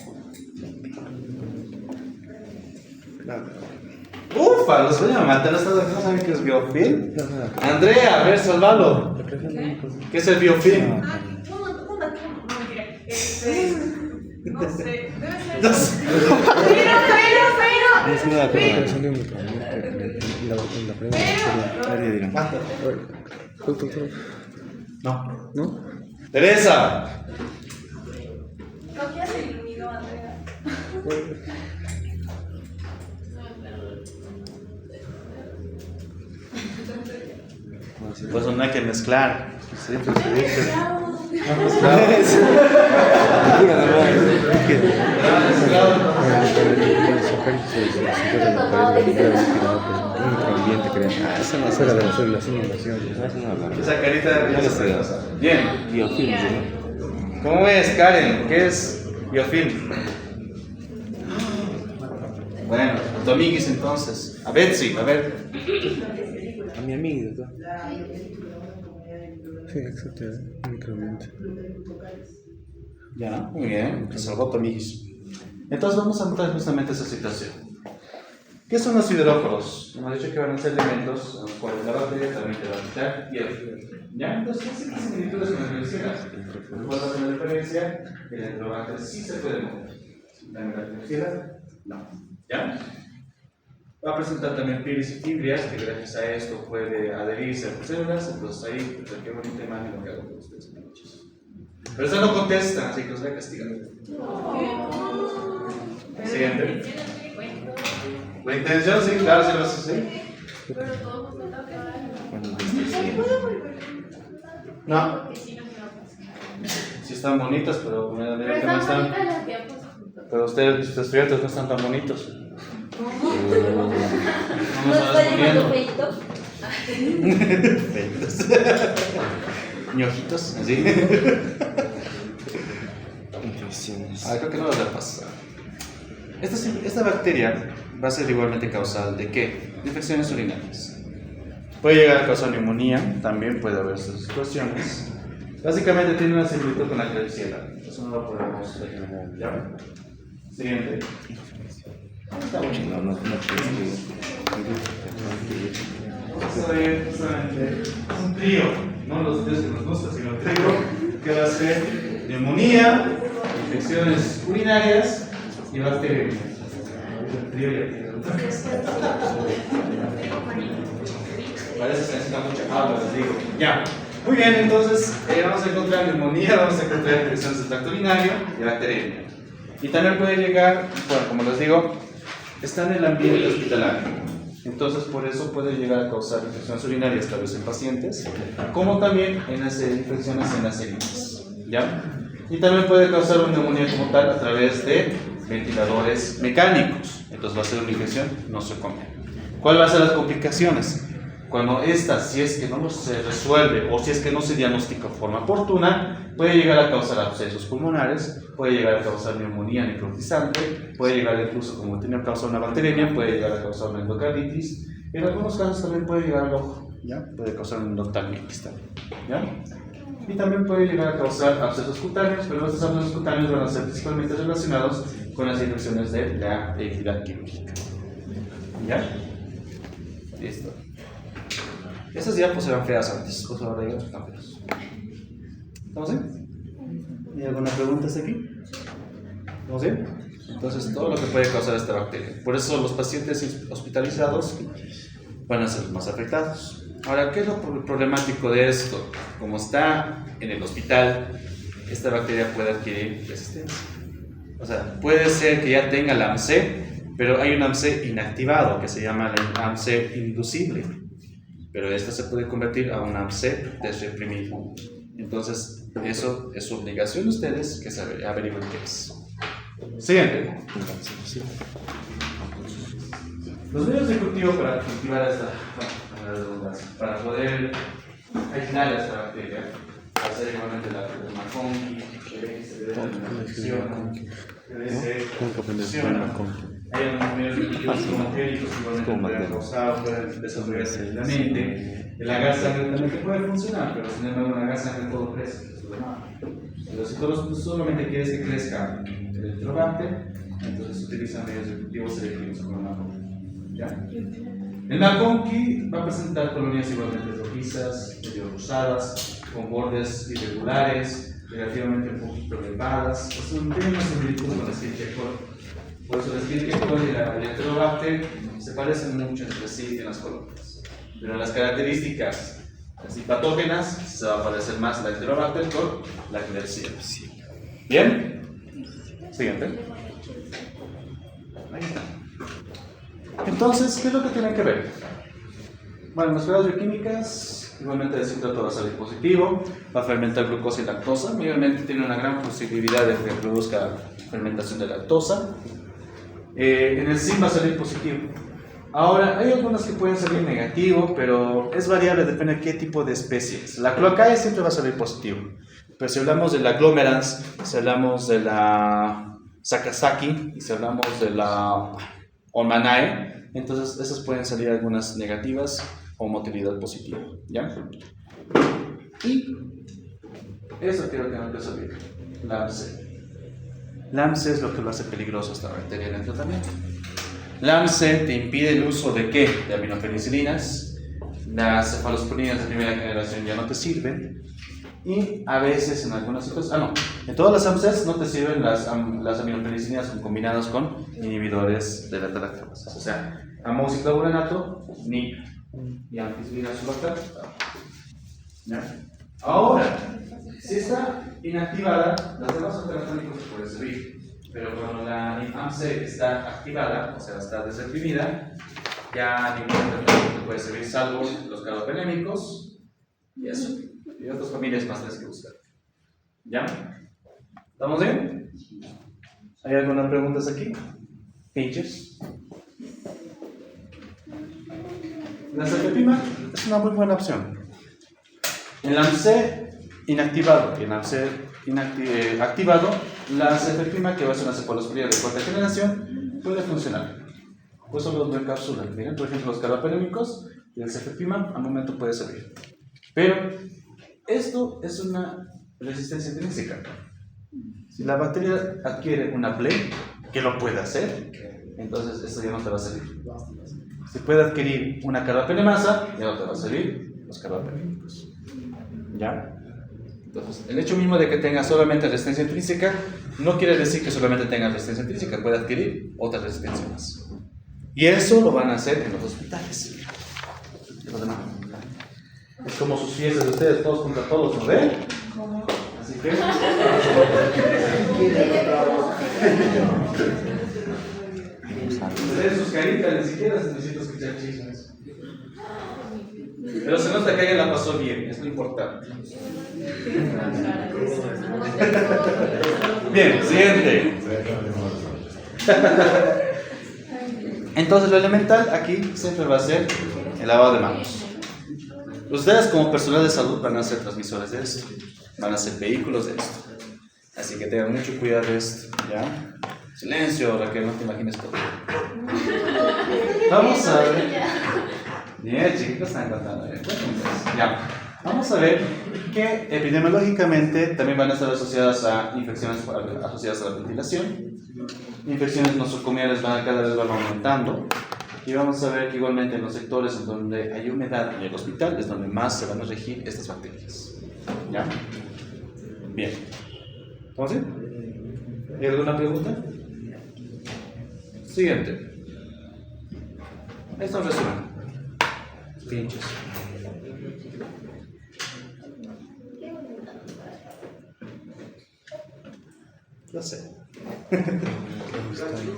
¡Ufa! Los voy a matar. ¿No saben qué es biofilm? Andrea, a ver, salvalo. ¿Qué es el biofilm? No sé, debe ser. No sé. Es una Pero. No. ¿No? Teresa. ¿Con quién se iluminó, Andrea? Pues no hay que mezclar. Siempre se dice. Esa carita de risa. Bien. Biofilm, ¿no? ¿Cómo ves, Karen? ¿Qué es biofilm? Bueno, Domínguez entonces. A Betsy, a ver. A mi amigo, ¿no? Sí, exacto, microambiente. Ya, muy bien. Se salvó Domínguez. Entonces vamos a notar justamente esa situación. ¿Qué son los sideróforos? Hemos dicho que van a ser elementos en los cuales la bacteria también te va a quitar hierro. ¿Ya? Entonces, ¿qué similitudes con la glicina? ¿Cuál va a ser la diferencia? El enterobacter sí se puede mover. La glicina, no. ¿Ya? Va a presentar también pilis y fibrias, que gracias a esto puede adherirse a las células. Entonces ahí, pues, qué bonita imagen lo que hago con ustedes. Pero eso no contesta, así que los voy a castigar. Siguiente. La intención, sí, claro, sí lo hace, sí. Pero todos me toca. No. Sí están bonitas, pero me da Pero miedo que no están están. bonitas las que ha puesto. Pero ustedes, sus estudiantes no están tan bonitos. ¿Cómo? No nos estás poniendo. Feitos. Ñojitos, así. Infecciones. Creo que no les va a pasar. Esta bacteria va a ser igualmente causal de qué? De infecciones urinarias. Puede llegar a causar neumonía, también puede haber estas situaciones. Básicamente tiene una similitud con la Klebsiella. Eso no lo podemos ver. ¿Ya? Siguiente. No Vamos a ver justamente un trío, no los tres que nos gusta, sino un trío que va a ser neumonía, infecciones urinarias y bacterias. El trío ya tiene. Parece que se necesita mucha agua, les digo. Ya. Muy bien, entonces vamos a encontrar neumonía, vamos a encontrar infecciones del tracto urinario y bacteriemia. Y también puede llegar, bueno, como les digo, está en el ambiente hospitalario. Entonces, por eso puede llegar a causar infecciones urinarias, tal vez en pacientes, como también en las infecciones en las heridas. ¿Ya? Y también puede causar una neumonía como tal a través de ventiladores mecánicos. Entonces, va a ser una infección nosocomial. ¿Cuál va a ser las complicaciones? Cuando esta, si es que no se resuelve o si es que no se diagnostica de forma oportuna, puede llegar a causar abscesos pulmonares, puede llegar a causar neumonía necrotizante, puede llegar incluso, como tiene causado una bacteriemia, puede llegar a causar una endocarditis. En algunos casos también puede llegar al ojo, ¿ya? Puede causar una endoftalmitis también, ¿ya? Y también puede llegar a causar abscesos cutáneos, pero estos abscesos cutáneos van a ser principalmente relacionados con las infecciones de la herida quirúrgica. ¿Ya? Listo. Estas ya pues eran feas antes, pues ahora ya están feas. ¿Estamos bien? ¿Hay alguna pregunta hasta aquí? ¿Estamos bien? Entonces, todo lo que puede causar esta bacteria. Por eso los pacientes hospitalizados van a ser los más afectados. Ahora, ¿qué es lo problemático de esto? Como está en el hospital, esta bacteria puede adquirir resistencia. O sea, puede ser que ya tenga la AMC, pero hay un AMC inactivado que se llama el AMC inducible. Pero esta se puede convertir a un AMC desreprimido. Entonces, eso es su obligación de ustedes que averigüen qué es. Siguiente. Los medios de cultivo para cultivar para poder aislar esta bacteria, hacer igualmente la Maconki, hay unos medios de cultivo magnéticos que pueden causar, pueden desarrollarse rápidamente. La gas sangre también puede funcionar, pero sin embargo la gas sangre todo crece. Pero si tú solamente quieres que crezca el enterobacter, entonces utilizan medios de cultivo selectivos como el Maconki. ¿Ya? El Maconki va a presentar colonias igualmente rojizas, medio rosadas, con bordes irregulares, relativamente un poquito elevadas. Tiene una similitud con la Escherichia. Por eso la Escherichia coli y el Enterobacter se parecen mucho entre sí en las colonias. Pero las características así patógenas se va a parecer más la Enterobacter con la Klebsiella. ¿Bien? Siguiente. Ahí está. Entonces, ¿qué es lo que tienen que ver? Bueno, las pruebas bioquímicas, igualmente el citrato va a salir positivo, va a fermentar glucosa y lactosa, obviamente tiene una gran posibilidad de que produzca fermentación de lactosa. En el zinc va a salir positivo. Ahora, hay algunas que pueden salir negativo, pero es variable, depende de qué tipo de especies. La cloacae siempre va a salir positivo, pero si hablamos de la glomerans, si hablamos de la Sakazaki, y si hablamos de la Olmanae, entonces esas pueden salir algunas negativas o motilidad positiva, ¿ya? Y eso quiero que no te olvide, la AMC. LAMC es lo que lo hace peligroso esta bacteria en el tratamiento. LAMC te impide el uso de ¿qué? De aminopenicilinas. Las cefalosporinas de primera generación ya no te sirven. Y a veces en algunas situaciones, en todas las AMCs no te sirven las aminopenicilinas combinadas con inhibidores de la beta-lactamasa. O sea, amoxiclavulanato ni ampicilina sulfato. ¿Ya? Ahora, si está inactivada, las demás alternativas se pueden servir. Pero cuando la AMC está activada, o sea, está desreprimida, ya ningún tratamiento puede servir salvo los carbapenémicos y eso. Y otras familias más tienes que buscar. ¿Ya? ¿Estamos bien? ¿Hay algunas preguntas aquí? ¿Pinches? La cefepima es una muy buena opción. En la AMC inactivado y en la AMC activado, la cefepima, que va a ser una cefalosporina de cuarta generación, puede funcionar. Pues solo lo encapsulan. Miren, por ejemplo, los carbapenémicos y el cefepima al momento puede servir. Pero esto es una resistencia intrínseca. Si la bacteria adquiere una PLE, que lo puede hacer, entonces esto ya no te va a servir. Si puede adquirir una carbapenemasa, ya no te va a servir los carbapenémicos. ¿Ya? Entonces, el hecho mismo de que tenga solamente resistencia intrínseca no quiere decir que solamente tenga resistencia intrínseca, puede adquirir otra resistencia más. Y eso lo van a hacer en los hospitales. Es como sus fiestas de ustedes, todos contra todos, ¿no ven? Así que... Ustedes sus caritas, ni siquiera se necesitan escuchar chismes. Pero se nota que ella la pasó bien, es lo importante. Bien, siguiente. Entonces lo elemental aquí siempre va a ser el lavado de manos. Ustedes como personal de salud van a ser transmisores de esto, van a ser vehículos de esto. Así que tengan mucho cuidado de esto, ¿ya? Silencio, Raquel, no te imagines todo. Vamos a ver. Bien, chicos, están contando. Ya. Vamos a ver que epidemiológicamente también van a estar asociadas a infecciones asociadas a la ventilación. Infecciones nosocomiales cada vez van aumentando. Y vamos a ver que igualmente en los sectores en donde hay humedad en el hospital es donde más se van a regir estas bacterias. ¿Ya? Bien. ¿Vamos bien? ¿Hay alguna pregunta? Siguiente. Esto es un resumen. Pinchos. Lo sé.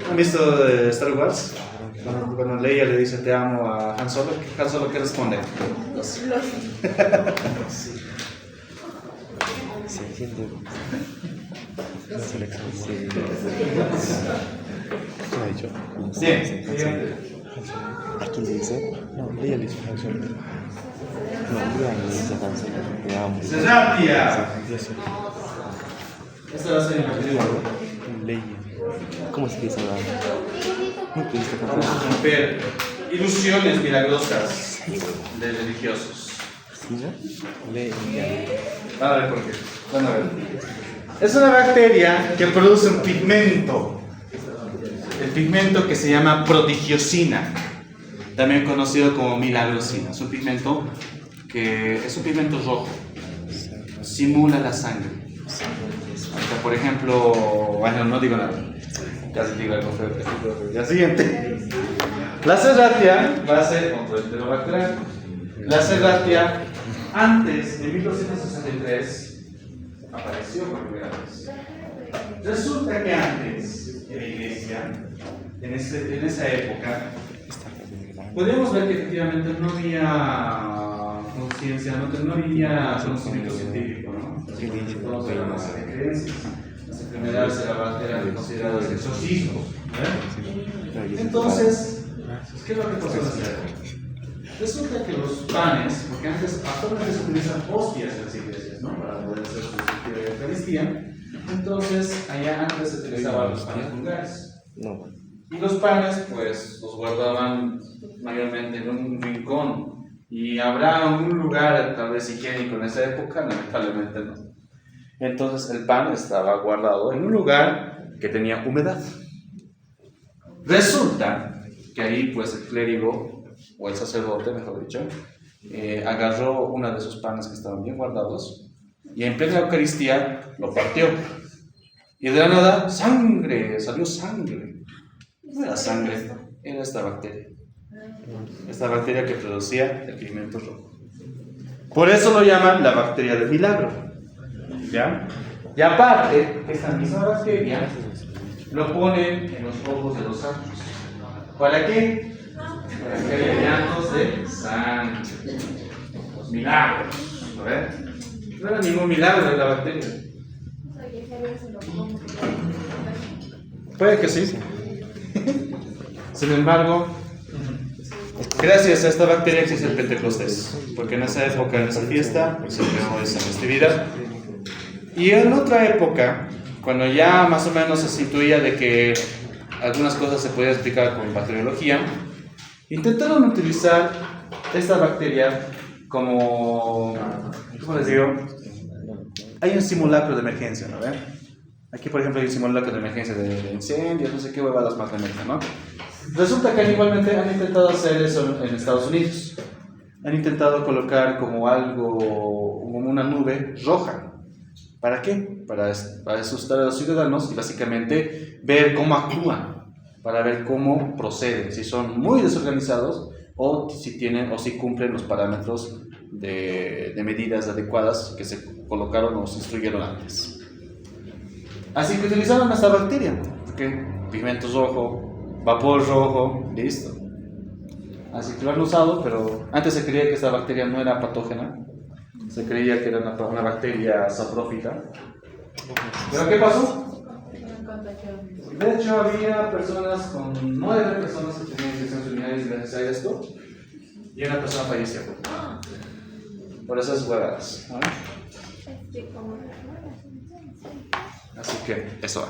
¿Han visto Star Wars? Cuando Leia le dice te amo a Han Solo, Han Solo, ¿qué responde? Lo sé. Se siente la selección. Sí. ¿Qué ha dicho? Bien, Sí, siguiente. ¿A quién le dice? No, ella le dice Han Solo. No, ella le dice Han Solo. Te amo. ¡Serapia! Eso. Esta va a ser en la película. Leia. ¿Cómo se dice ahora? ¿No te diste Vamos a romper ilusiones milagrosas de religiosos. ¿Sí, no? Leia. Van a ver por qué. Van a ver. Es una bacteria que produce un pigmento. El pigmento que se llama prodigiosina, también conocido como milagrosina. Es un pigmento rojo. Simula la sangre. O sea, por ejemplo, bueno, no digo nada. Casi digo algo feo. Ya siguiente. La Serratia va a ser otro enterobacteriano. La Serratia, antes de 1263, apareció por primera vez. Resulta que antes de la iglesia, en esa época, podríamos ver que efectivamente no había conciencia, no había conocimiento científico, ¿no? Todos eran más de creencias. Las enfermedades eran consideradas exorcismos. Entonces, ¿qué es lo que pasó en esa época? Resulta que los panes, porque actualmente se utilizan hostias en las iglesias, ¿no? Para poder hacer su sentido de Eucaristía. Entonces, allá antes se utilizaban los panes vulgares. No. Y los panes, pues, los guardaban mayormente en un rincón. Y habrá un lugar tal vez higiénico en esa época, lamentablemente no. Entonces el pan estaba guardado en un lugar que tenía humedad. Resulta que ahí pues el clérigo, o el sacerdote mejor dicho, agarró una de sus panes que estaban bien guardados y en plena Eucaristía lo partió. Y de la nada, sangre, salió sangre. No era sangre, era esta bacteria. Esta bacteria que producía el pigmento rojo. Por eso lo llaman la bacteria del milagro. ¿Ya? Y aparte, esta misma bacteria lo ponen en los ojos de los santos. ¿Para qué? Para que haya llantos de sangre. Los milagros. ¿No ven? No era ningún milagro de la bacteria. Puede que sí. Sin embargo, gracias a esta bacteria existe el Pentecostés, porque en esa época, en esa fiesta, pues, se creó esa festividad. Y en otra época, cuando ya más o menos se situía de que algunas cosas se podían explicar con bacteriología, intentaron utilizar esta bacteria como, ¿cómo les digo? Hay un simulacro de emergencia, ¿no ven? Aquí, por ejemplo, hay un simulacro de emergencia de incendios, no sé qué huevadas más de meten, ¿no? Resulta que igualmente han intentado hacer eso en Estados Unidos. Han intentado colocar como algo, como una nube roja. ¿Para qué? Para asustar a los ciudadanos y básicamente ver cómo actúan, para ver cómo proceden, si son muy desorganizados o si tienen o si cumplen los parámetros de medidas adecuadas que se colocaron o se instruyeron antes. Así que utilizaron esta bacteria, ¿okay? Pigmento rojo, vapor rojo, listo. Así que lo han usado, pero antes se creía que esta bacteria no era patógena, se creía que era una bacteria saprófita. ¿Pero qué pasó? De hecho, había personas, con 9 personas que tenían infecciones urinarias gracias a esto, y una persona falleció por esas huevadas, ¿no? Así que eso va.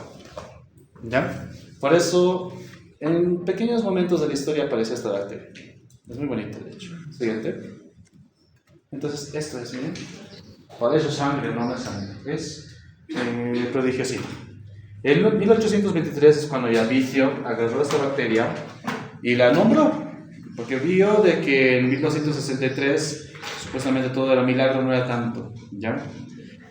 ¿Ya? Por eso, en pequeños momentos de la historia aparece esta bacteria. Es muy bonito, de hecho. Siguiente. Entonces, esto es, miren. Por eso sangre, no es sangre. Es prodigiosina. En 1823 es cuando ya Vicio agarró esta bacteria y la nombró. Porque vio de que en 1963 supuestamente todo era milagro, no era tanto. ¿Ya?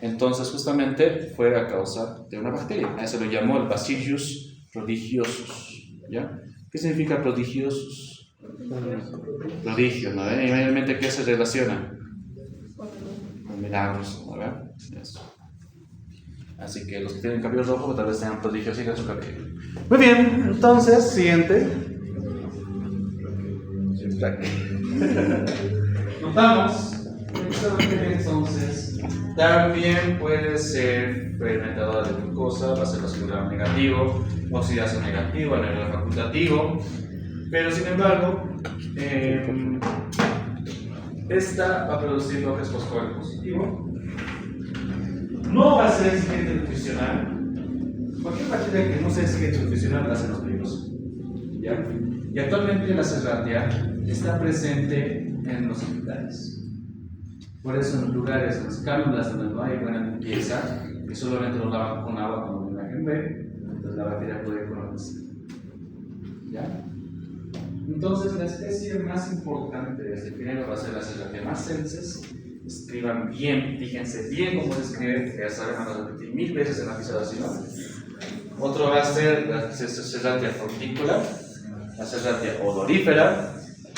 Entonces, justamente fue a causa de una bacteria. A eso lo llamó el Bacillus prodigiosus. ¿Ya? ¿Qué significa prodigiosus? Prodigio, ¿no? Y mayormente, ¿qué se relaciona? Con milagros, ¿no? Eso. Así que los que tienen cabello rojo tal vez tengan prodigiosina en su cabello. Muy bien, entonces, siguiente. Notamos que entonces también puede ser fermentadora de glucosa, va a ser vascular negativo, oxidación negativa, anaerobico facultativo, pero sin embargo, esta va a producir bloques fosfórico positivo. No va a ser exigente nutricional. Cualquier bacteria que no sea exigente nutricional va a ser más peligrosa. ¿Ya? Y actualmente la Serratia está presente en los hospitales. Por eso en los lugares, en las cánulas donde no hay buena limpieza, que solamente lo lavan con agua como en la imagen B, entonces la bacteria puede colonizar. ¿Ya? Entonces la especie más importante de este género va a ser la Serratia marcensis. Escriban bien, fíjense bien cómo se escribe, que ya saben, van a repetir 1000 veces en la episodio. Otro va a ser la Serratia fructícola, la Serratia odorífera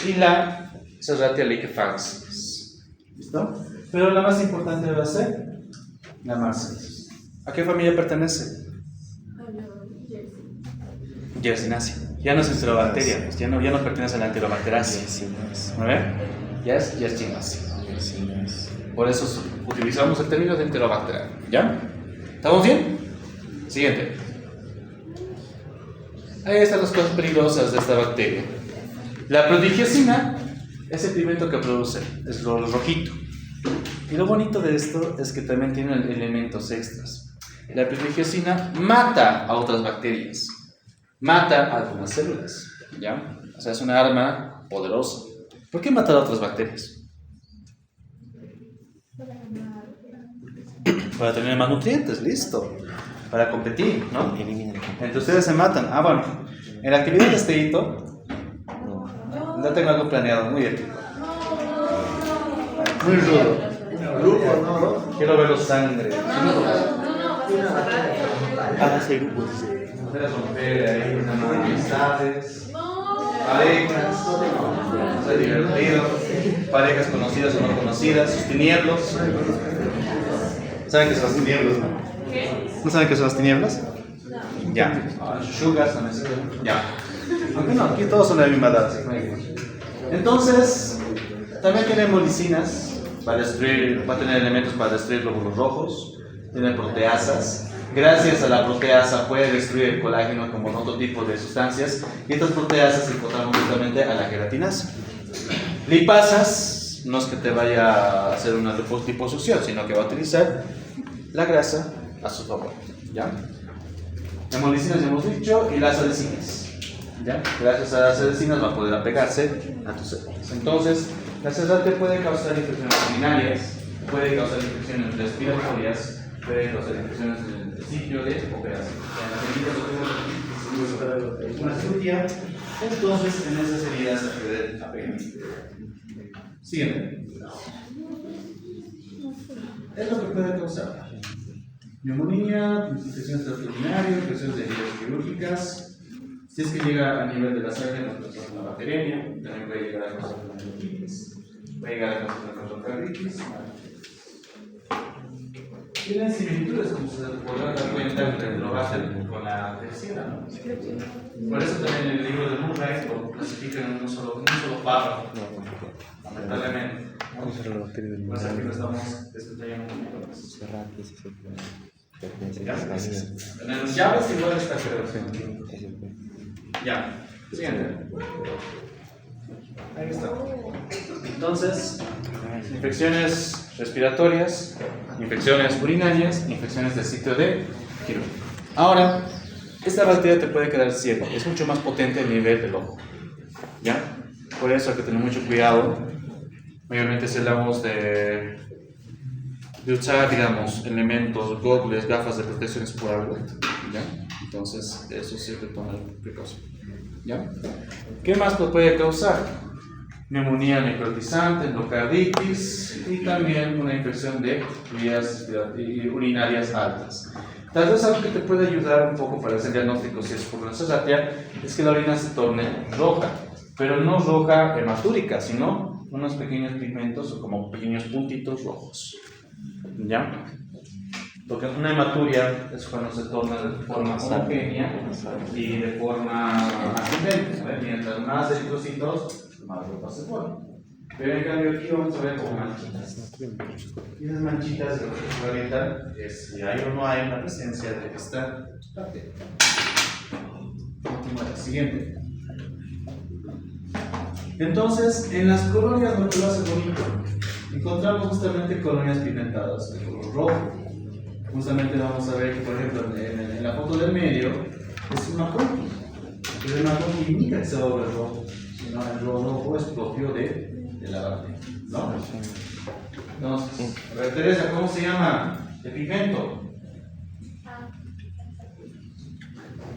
y la Serratia liquefactis. ¿Listo? Pero la más importante va a ser la marcensis. ¿A qué familia pertenece? Yersinácea. Ya no es enterobacteria, pues ya no pertenece a la enterobacteriaceae. ¿No ven? Ya es Yersinácea. Por eso utilizamos el término de enterobacterial. ¿Ya? ¿Estamos bien? Siguiente. Ahí están las cosas peligrosas de esta bacteria. La prodigiosina es el pigmento que produce, es lo rojito. Y lo bonito de esto es que también tiene elementos extras. La prodigiosina mata a otras bacterias, mata a algunas células. ¿Ya? O sea, es una arma poderosa. ¿Por qué matar a otras bacterias? Para tener más nutrientes, listo. para competir, ¿no? Elimina el campo. Entre ustedes se matan. Ah, bueno, en la actividad de este hito, No. no tengo algo planeado, muy épico. Muy rudo. Grupo, ¿no? Quiero ver los sangre. Ah, ese grupo, dice. Vamos a romper ahí unas amistades, parejas, vamos a divertido, parejas conocidas o no conocidas, sus tinieblos. ¿Saben qué son las tinieblas, no? ¿No saben qué son las tinieblas? Ya. Sugars también se llaman. Ya. Aunque no, aquí todos son de la misma edad. Así que no hay que- Entonces, también tiene molicinas para destruir, va a tener elementos para destruir glóbulos rojos, tiene proteasas. Gracias a la proteasa puede destruir el colágeno como en otro tipo de sustancias. Y estas proteasas se encontramos justamente a la queratinasa. Lipasas, no es que te vaya a hacer una liposucción, sino que va a utilizar la grasa a su favor. ¿Ya? Hemolicinas ya hemos dicho, y las adhesinas. ¿Ya? Gracias a las adhesinas va a poder apegarse a tus células. Entonces, la sedante puede causar infecciones urinarias, puede causar infecciones respiratorias, puede causar infecciones en el sitio de operación. En las una cirugía, entonces en esas heridas se puede apegar. Siguiente. Es lo que puede causar neumonía, infecciones de urinario, infecciones de heridas quirúrgicas. Si es que llega a nivel de la sangre, nos causar una bacteriemia, también puede llegar a causar una meningitis, puede llegar a causar una conjuntivitis. Tienen similitudes, como se podrán dar cuenta, entre el Robaster con la tercera, ¿no? Por eso también en el libro de Murray lo clasifican en un solo párrafo, lamentablemente. Vamos a ver la bacteria del Por eso aquí lo mundo. estamos detallando un poquito más. Serratis, ese que pertenece Ya, a la gracias. En las llaves igual está creo. Ese fue. Ya, siguiente. Ahí está. Entonces, infecciones respiratorias, infecciones urinarias, infecciones del sitio de quirúrgico. Ahora, esta bacteria te puede quedar ciego, es mucho más potente a nivel del ojo. ¿Ya? Por eso hay que tener mucho cuidado. Mayormente si hablamos de usar, digamos, elementos, gogles, gafas de protección es por algo. ¿Ya? Entonces, eso sí hay que tomar precaución. ¿Ya? ¿Qué más lo puede causar? Neumonía necrotizante, endocarditis y también una infección de vías urinarias altas. Tal vez algo que te puede ayudar un poco para hacer diagnóstico si es por una cesárea es que la orina se torne roja, pero no roja hematúrica, sino unos pequeños pigmentos o como pequeños puntitos rojos. ¿Ya? Porque una hematuria es cuando se torna de forma homogénea y de forma ascendente, ¿vale? Mientras más eritrocitos, más ropa se pone. Pero en cambio aquí vamos a ver como manchitas. Y esas manchitas de lo que se orientan es si hay o no hay una presencia de esta bacteria. Continúa la siguiente. Entonces, en las colonias lo que lo hace bonito, encontramos justamente colonias pigmentadas de color rojo. Justamente vamos a ver que, por ejemplo, en la foto del medio es una maconqui. Pero el maconqui indica que se va a volver rojo, sino el rojo es propio de la bacteria, ¿no? Entonces, a ver, Teresa, ¿cómo se llama el pigmento?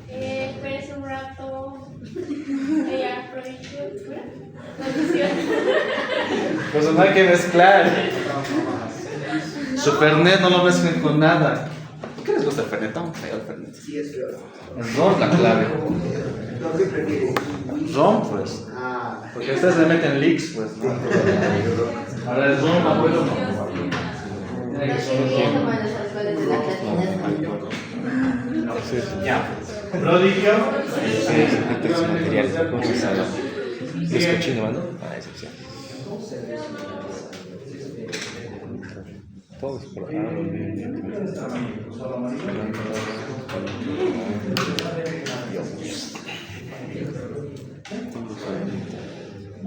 Espérese un rato. Ella condición. Pues no hay que mezclar. Su Fernet no lo mezclen con nada. ¿Por qué les gusta el Fernet? Tan feo el Fernet. Sí, es feo. El ron la clave. No, ¿qué prefieres? Ron, pues. Ah, Porque ustedes le meten leaks, pues, ¿no? Ahora el ron, abuelo, no. Tiene que ser ron. Ya. Prodigio. Este material, ¿cómo se llama? ¿Es cochino, mano? Ah, excepción. Todos por acá,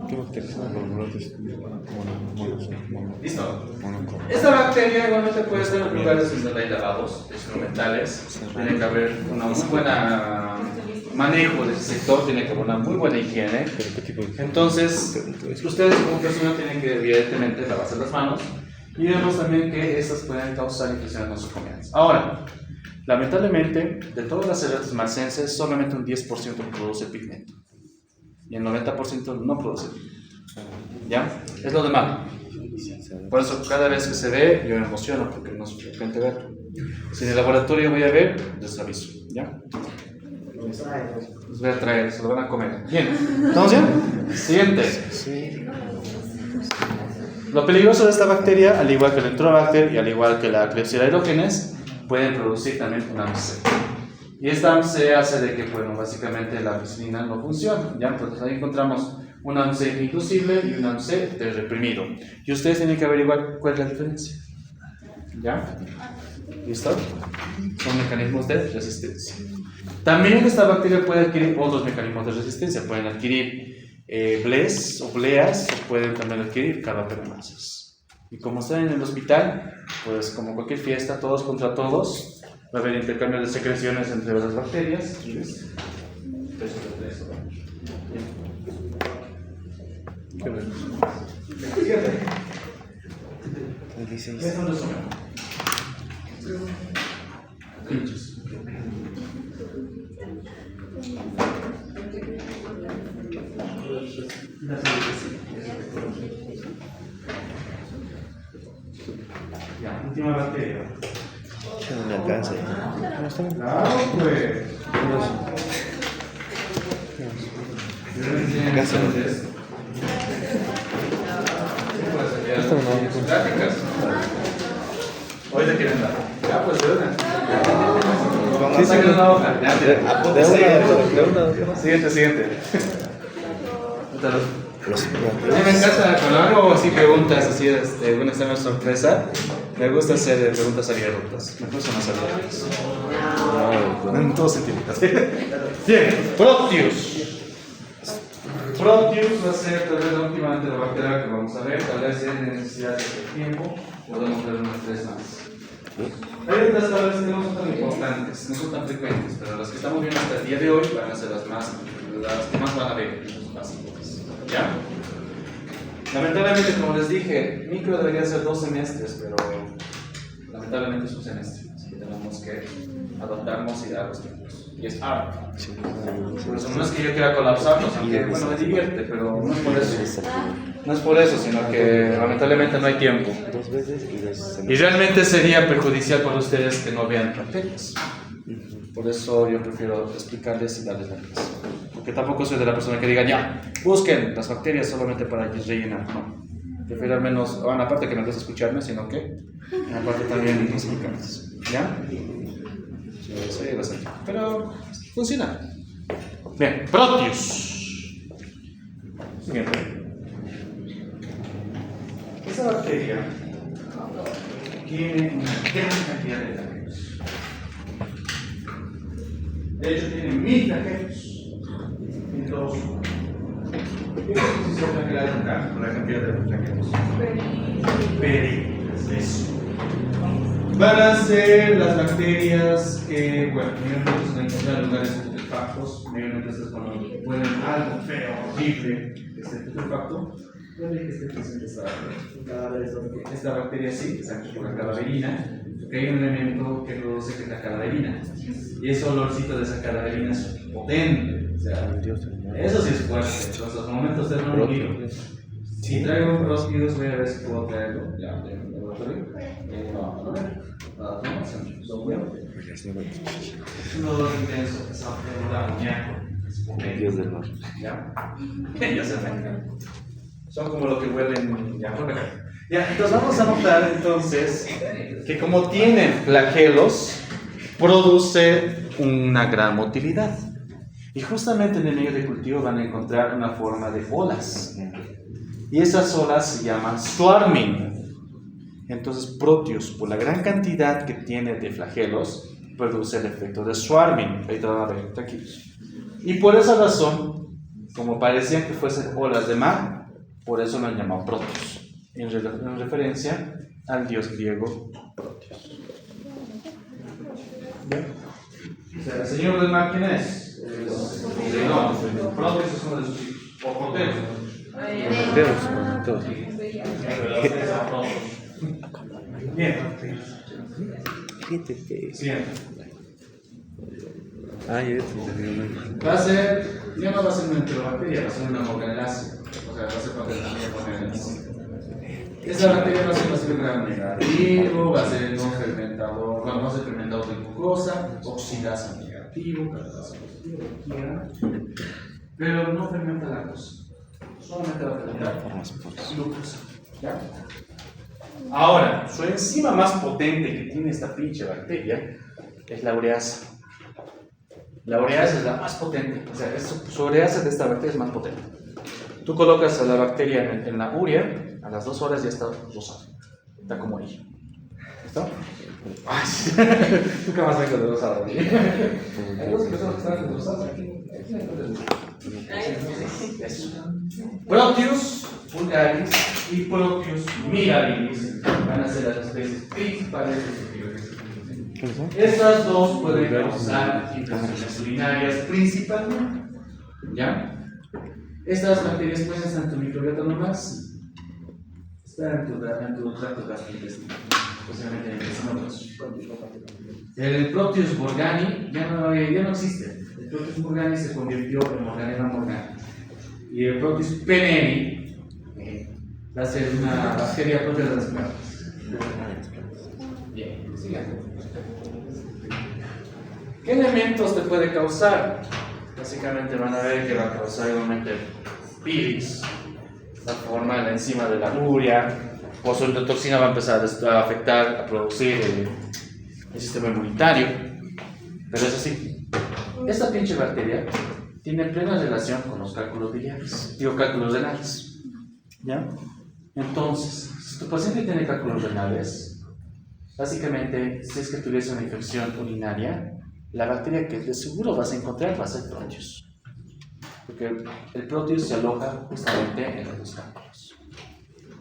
¿qué bacterias son los brotes? Listo. Esta bacteria igualmente puede estar en lugares donde hay lavados instrumentales. Tiene que haber un muy buen manejo de ese sector, tiene que haber una muy buena higiene. ¿Pero qué tipo de...? Entonces, ustedes como persona tienen que evidentemente lavarse las manos y vemos también que estas pueden causar infecciones nosocomiales. Ahora, Lamentablemente, de todas las cerezas marcenses, solamente un 10% produce pigmento. Y el 90% no produce pigmento. ¿Ya? Es lo de malo. Por eso, cada vez que se ve, yo me emociono porque no es frecuente verlo. Si en el laboratorio voy a ver, les aviso. ¿Ya? Los voy a traer, se lo van a comer. Bien. ¿Estamos bien? Siguiente. Sí. Lo peligroso de esta bacteria, al igual que el Enterobacter y al igual que la Klebsiella aerogenes, pueden producir también un AMC. Y esta AMC hace de que, bueno, básicamente la penicilina no funciona. ¿Ya? Entonces ahí encontramos un AMC inducible y un AMC de reprimido. Y ustedes tienen que averiguar cuál es la diferencia. ¿Ya? ¿Listo? Son mecanismos de resistencia. También esta bacteria puede adquirir otros mecanismos de resistencia. Pueden adquirir BLES o bleas, o pueden también adquirir carbapenemasas. Y como están en el hospital, pues como cualquier fiesta, todos contra todos, va a haber intercambio de secreciones entre las bacterias. Y eso de eso. Qué bueno. Fíjate. Es un resumen. Pinches. Ya, última bacteria. Ya no me alcanza. Claro, pues. Gráficas. Hoy te quieren dar. Ya, pues de una. Sí, saquen una hoja. Siguiente. A mí me encanta cuando hago así preguntas, así un examen sorpresa. Me gusta hacer preguntas abiertas. Me gustan las abiertas. En todos sentidos. Bien, Proteus. Proteus va a ser tal vez la última enterobacteria que vamos a ver. Tal vez en necesidades de tiempo podemos ver unas 3 más. Hay otras tal vez que no son tan importantes, no son tan frecuentes, pero las que estamos viendo hasta el día de hoy van a ser las que más van a ver, las básicas. ¿Ya? Lamentablemente, como les dije, micro debería ser 2 semestres, pero lamentablemente es un semestre, así que tenemos que adaptarnos y dar los tiempos. Y es arte. Por eso no es que yo quiera colapsarlos, aunque bueno, me divierte, pero no es por eso. No es por eso, sino que lamentablemente no hay tiempo. 2 veces y 2 semestres. Y realmente sería perjudicial para ustedes que no vean materias. Por eso yo prefiero explicarles y darles la clase. Porque tampoco soy de la persona que diga, ya, busquen las bacterias solamente para rellenar. No. Prefiero al menos, bueno, aparte que me gusta escucharme, sino que aparte también explicarles. ¿Ya? Soy bastante. Pero funciona. Bien, Proteus. Siguiente. Esa bacteria tiene una gran cantidad de flagelos. De hecho, tiene 1000 flagelos. Entonces, ¿qué posición flagelar acá con la cantidad de flagelos? Períferas, eso. Van a ser las bacterias que, bueno, mayormente se van a encontrar en lugares putrefactos. Mayormente estas cuando huelen algo feo, horrible, putrefacto. Puede que esté presente esta bacteria, sí, exacto, por la cadaverina, porque hay un elemento que produce que es la cadaverina. Y ese olorcito de esa cadaverina es potente. O sea, eso sí es fuerte. Entonces, al momento ustedes no lo miran. Si traigo un Proteus, voy a ver si puedo traerlo. Ya, del laboratorio. Vamos a ver. Lo voy a ver. Es un olor intenso, es un olor a amoníaco. Es potente. Dios del mar. Ya, ya se arranca. Son como lo que huelen ya. Ya, entonces vamos a notar entonces que como tienen flagelos, produce una gran motilidad. Y justamente en el medio de cultivo van a encontrar una forma de olas. Y esas olas se llaman swarming. Entonces Proteus, por la gran cantidad que tiene de flagelos, produce el efecto de swarming. Ahí te van a ver, tranquilos. Y por esa razón, como parecían que fuesen olas de mar, por eso lo han llamado Proteus, en referencia al dios griego Proteus. ¿Bien? O sea, el señor del mar, ¿quién es? No, Proteus es uno de sus hijos. O Proteus. Bien. Siguiente. Va a ser, ya no va a ser una enterobacteria, va a ser una morganelacia. O sea, va a ser parte de la familia morganelacia. Esa bacteria va a ser gram negativo, va a ser no fermentador, bueno, va a ser fermentador de glucosa, oxidasa negativo, catalasa positivo, lo que quieran. Pero no fermenta lactosa. Solamente va a fermentar glucosa. ¿Ya? Ahora, su enzima más potente que tiene esta pinche bacteria es la ureasa. La ureasa es la más potente, o sea, su ureasa de esta bacteria es más potente. Tú colocas a la bacteria en la urea, a las 2 horas ya está rosado. Está como ahí. ¿Listo? Ay, nunca más vengo de rosado. Hay dos personas que están rosadas aquí. Proteus vulgaris y Proteus mirabilis van a ser las especies principales de este virus. Estas dos pueden causar infecciones urinarias principalmente. ¿Ya? Estas bacterias pueden estar en tu microbiota nomás. Están en tu tracto gastrointestinal. Posiblemente en el intestino. El Proteus morgani ya no existe. El Proteus morgani se convirtió en Morganella morgana. Y el Proteus peneri va a ser una bacteria propia de las plantas. Bien, sigamos. ¿Qué elementos te puede causar? Básicamente van a ver que va a causar igualmente bilis, la forma la enzima de la urea, o su endotoxina va a empezar a afectar, a producir el sistema inmunitario. Pero es así, esta pinche bacteria tiene plena relación con los cálculos biliares, cálculos renales. ¿Ya? Entonces, si tu paciente tiene cálculos renales, básicamente, si es que tuviese una infección urinaria, la bacteria que de seguro vas a encontrar va a ser Proteus. Porque el Proteus se aloja justamente en los cálculos.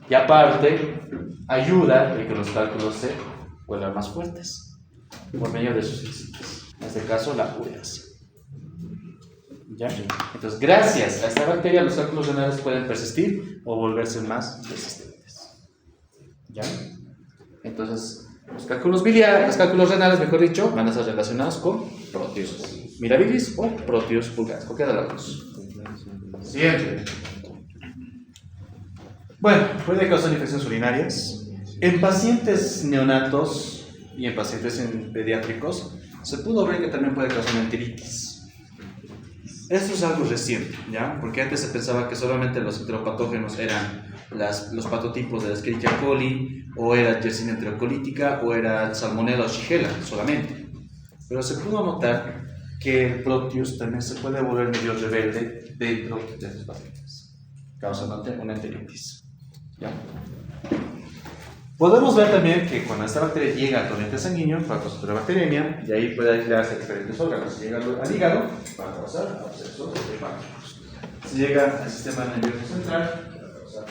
Y aparte, ayuda a que los cálculos se vuelvan más fuertes por medio de sus enzimas. En este caso, la ureasa. ¿Ya? Entonces, gracias a esta bacteria, los cálculos renales pueden persistir o volverse más resistentes. ¿Ya? Entonces, los cálculos renales, mejor dicho, van a estar relacionados con Proteus mirabilis o Proteus vulgaris, cualquiera de las dos. Siguiente. Bueno, puede causar infecciones urinarias. En pacientes neonatos y en pacientes pediátricos, se pudo ver que también puede causar enteritis. Esto es algo reciente, ¿ya? Porque antes se pensaba que solamente los enteropatógenos eran los patotipos de la Escherichia coli, o era Yersinia enterocolítica, o era Salmonella o Shigella solamente. Pero se pudo notar que el Proteus también se puede volver medio rebelde dentro de las bacterias, causando una enteritis. ¿Ya? Podemos ver también que cuando esta bacteria llega al torrente sanguíneo, va a causar bacteremia, y ahí puede aislarse a diferentes órganos. Si llega al hígado, va a causar abscesos hepáticos. Si llega al sistema nervioso central, va a causar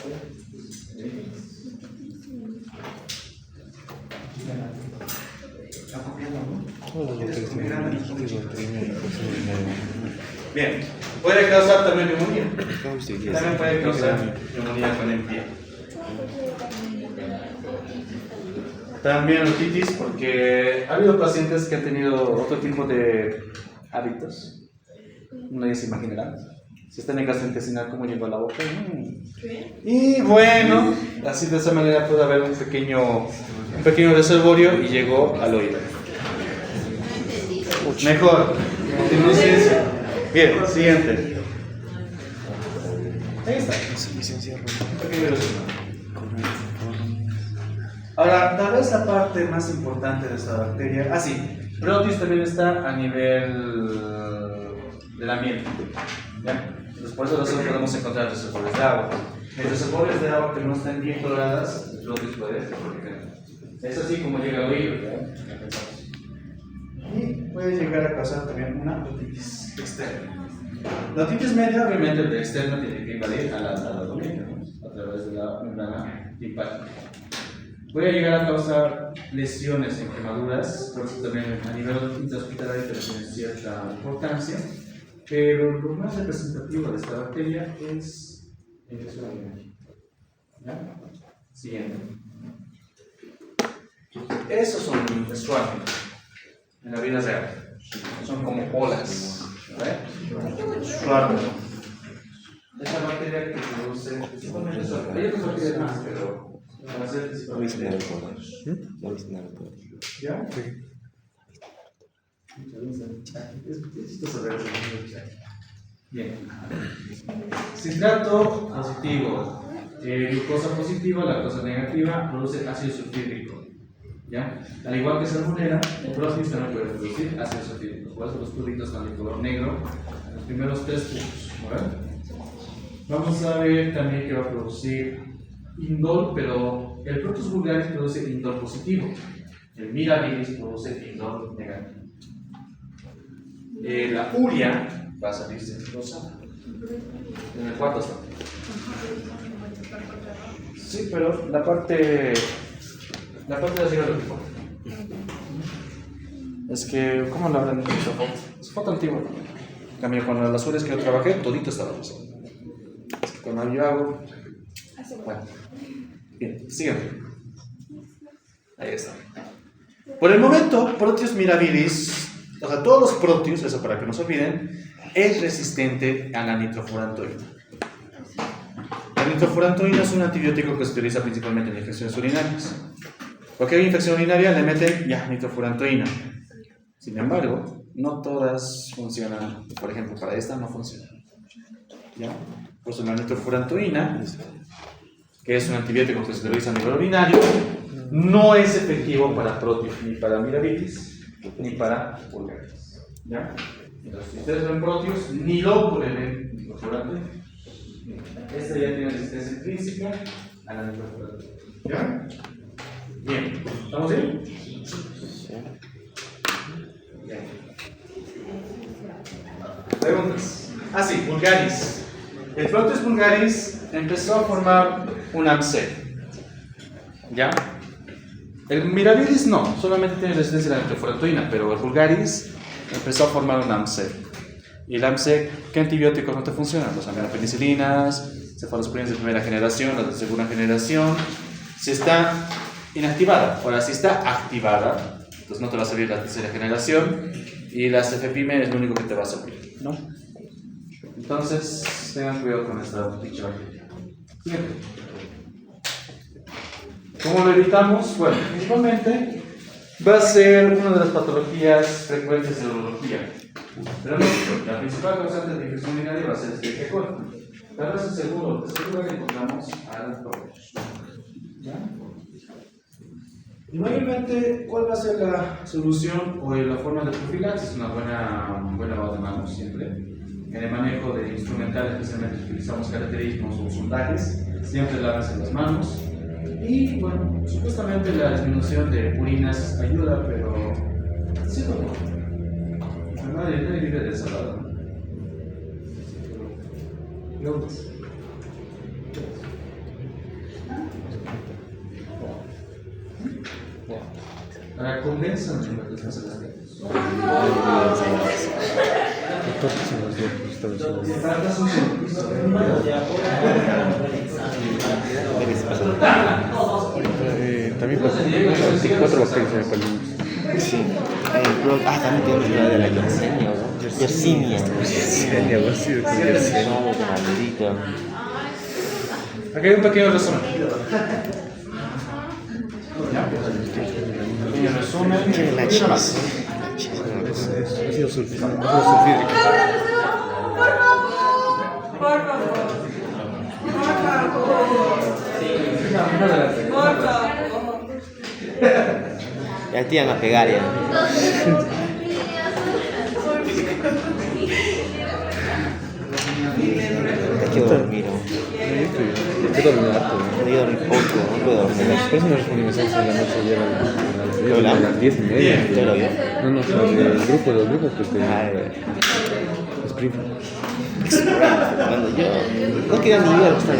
bien, puede causar también neumonía. También puede causar neumonía con empiria. También otitis, porque ha habido pacientes que han tenido otro tipo de hábitos. Nadie se imaginará. Si está en el gastrointestinal, ¿cómo llegó a la boca? Y bueno, así de esa manera puede haber un pequeño reservorio y llegó al oído. Mejor. Continúa ciencia. Bien, siguiente. Ahí está. Un pequeño reservorio. Ahora, tal vez la parte más importante de esta bacteria. Sí, Proteus también está a nivel de la miel. ¿Ya? Después de nosotros podemos encontrar reservorios de agua. Los reservorios de agua que no están bien coloradas, el Proteus puede proliferar. Es así como llega al oído, ¿ya? Y puede llegar a causar también una otitis externa. La otitis media, obviamente, la externa tiene que invadir a la doménica, ¿no? A través de la membrana linfática. Puede llegar a causar lesiones en quemaduras, por eso también a nivel intrahospitalario tiene cierta importancia. Pero lo más representativo de esta bacteria es la infección urinaria. ¿Ya? Siguiente. Esos son menstruales en la vida real. Son como olas. ¿Vale? Suave. Esa bacteria que produce. Hay otras bacterias más, pero. Va a ser No viste nada de todo. No viste nada de todo. ¿Ya? Bien. Citrato positivo, glucosa positiva, lactosa negativa, produce ácido sulfídrico. ¿Ya? Al igual que salmonela, el Proteus también puede producir ácido sulfídrico. Por eso los tubitos están de color negro en los primeros 3 puntos. ¿Vale? Vamos a ver también que va a producir indol, pero el Proteus vulgaris produce indol positivo. El mirabilis produce indol negativo. La urea va a salir centrosa. En el cuarto está. Sí, pero la parte de arriba lo que pone. Es que, ¿cómo lo habrán hecho? Es foto antigua. En cambio, con las ureas que yo trabajé, todito estaba pasando. Es que cuando yo hago. Bueno, bien, síganme. Ahí está. Por el momento, Proteus mirabilis. O sea, todos los Proteus, eso para que no se olviden, es resistente a la nitrofurantoína. La nitrofurantoína es un antibiótico que se utiliza principalmente en infecciones urinarias. Cualquier infección urinaria le meten ya nitrofurantoína. Sin embargo, no todas funcionan. Por ejemplo, para esta no funciona. ¿Ya? Pues la nitrofurantoína, que es un antibiótico que se utiliza a nivel urinario, no es efectivo para Proteus ni para mirabilis ni para vulgaris. ¿Ya? Entonces, si ustedes ven Proteus, ni lo ven nitrofurantoína. Esta ya tiene resistencia intrínseca a la nitrofurantoína. ¿Ya? Bien, ¿estamos bien? Bien. Preguntas. Ah, sí, vulgaris. El Proteus vulgaris empezó a formar un AMSEC. ¿Ya? El mirabilis no, solamente tiene resistencia a la nitrofurantoína, pero el vulgaris empezó a formar un AMSEC. Y el AMSEC, ¿qué antibióticos no te funcionan? Los aminopenicilinas, cefalosporinas de primera generación, las de segunda generación. Si está inactivada, ahora si está activada, entonces no te va a servir la tercera generación y la cefepime es lo único que te va a servir, ¿no? Entonces, tengan cuidado con esta dicha bacteria. Siguiente. ¿Cómo lo evitamos? Bueno, principalmente va a ser una de las patologías frecuentes de urología. Pero no, la principal causante de infección urinaria va a ser este coli. Pero es seguro que encontramos al Proteus. ¿Ya? Y mayormente, ¿cuál va a ser la solución o la forma de profilaxis? Una buena lavado de manos siempre. En el manejo de instrumental, especialmente utilizamos caracterismos o sondajes, siempre lávense las manos. Y bueno, supuestamente la disminución de purinas ayuda, pero sí no. Nadie vive de esa lado. Preguntas. La condensa en las celulares. También pasa. 4 bacterias en el palillo. Sí. También tenemos la de la Yersinia, ¿no? Yersinia. Maldito. Aquí hay un pequeño resumen. Pequeño resumen. ¿Qué es la chis? Ácido sulfídrico. Por favor. Ya te iban a pegar ya. Hay que dormir, ¿no? Hay que dormir harto. Hay que dormir poco, no puedo dormir. Las próximas reuniones en la noche ayer ¿Hola? a las 10:30. ¿Te lo vio? No, los del grupo que te... Ah, Springfield. Cuando yo no quería ni ver lo que están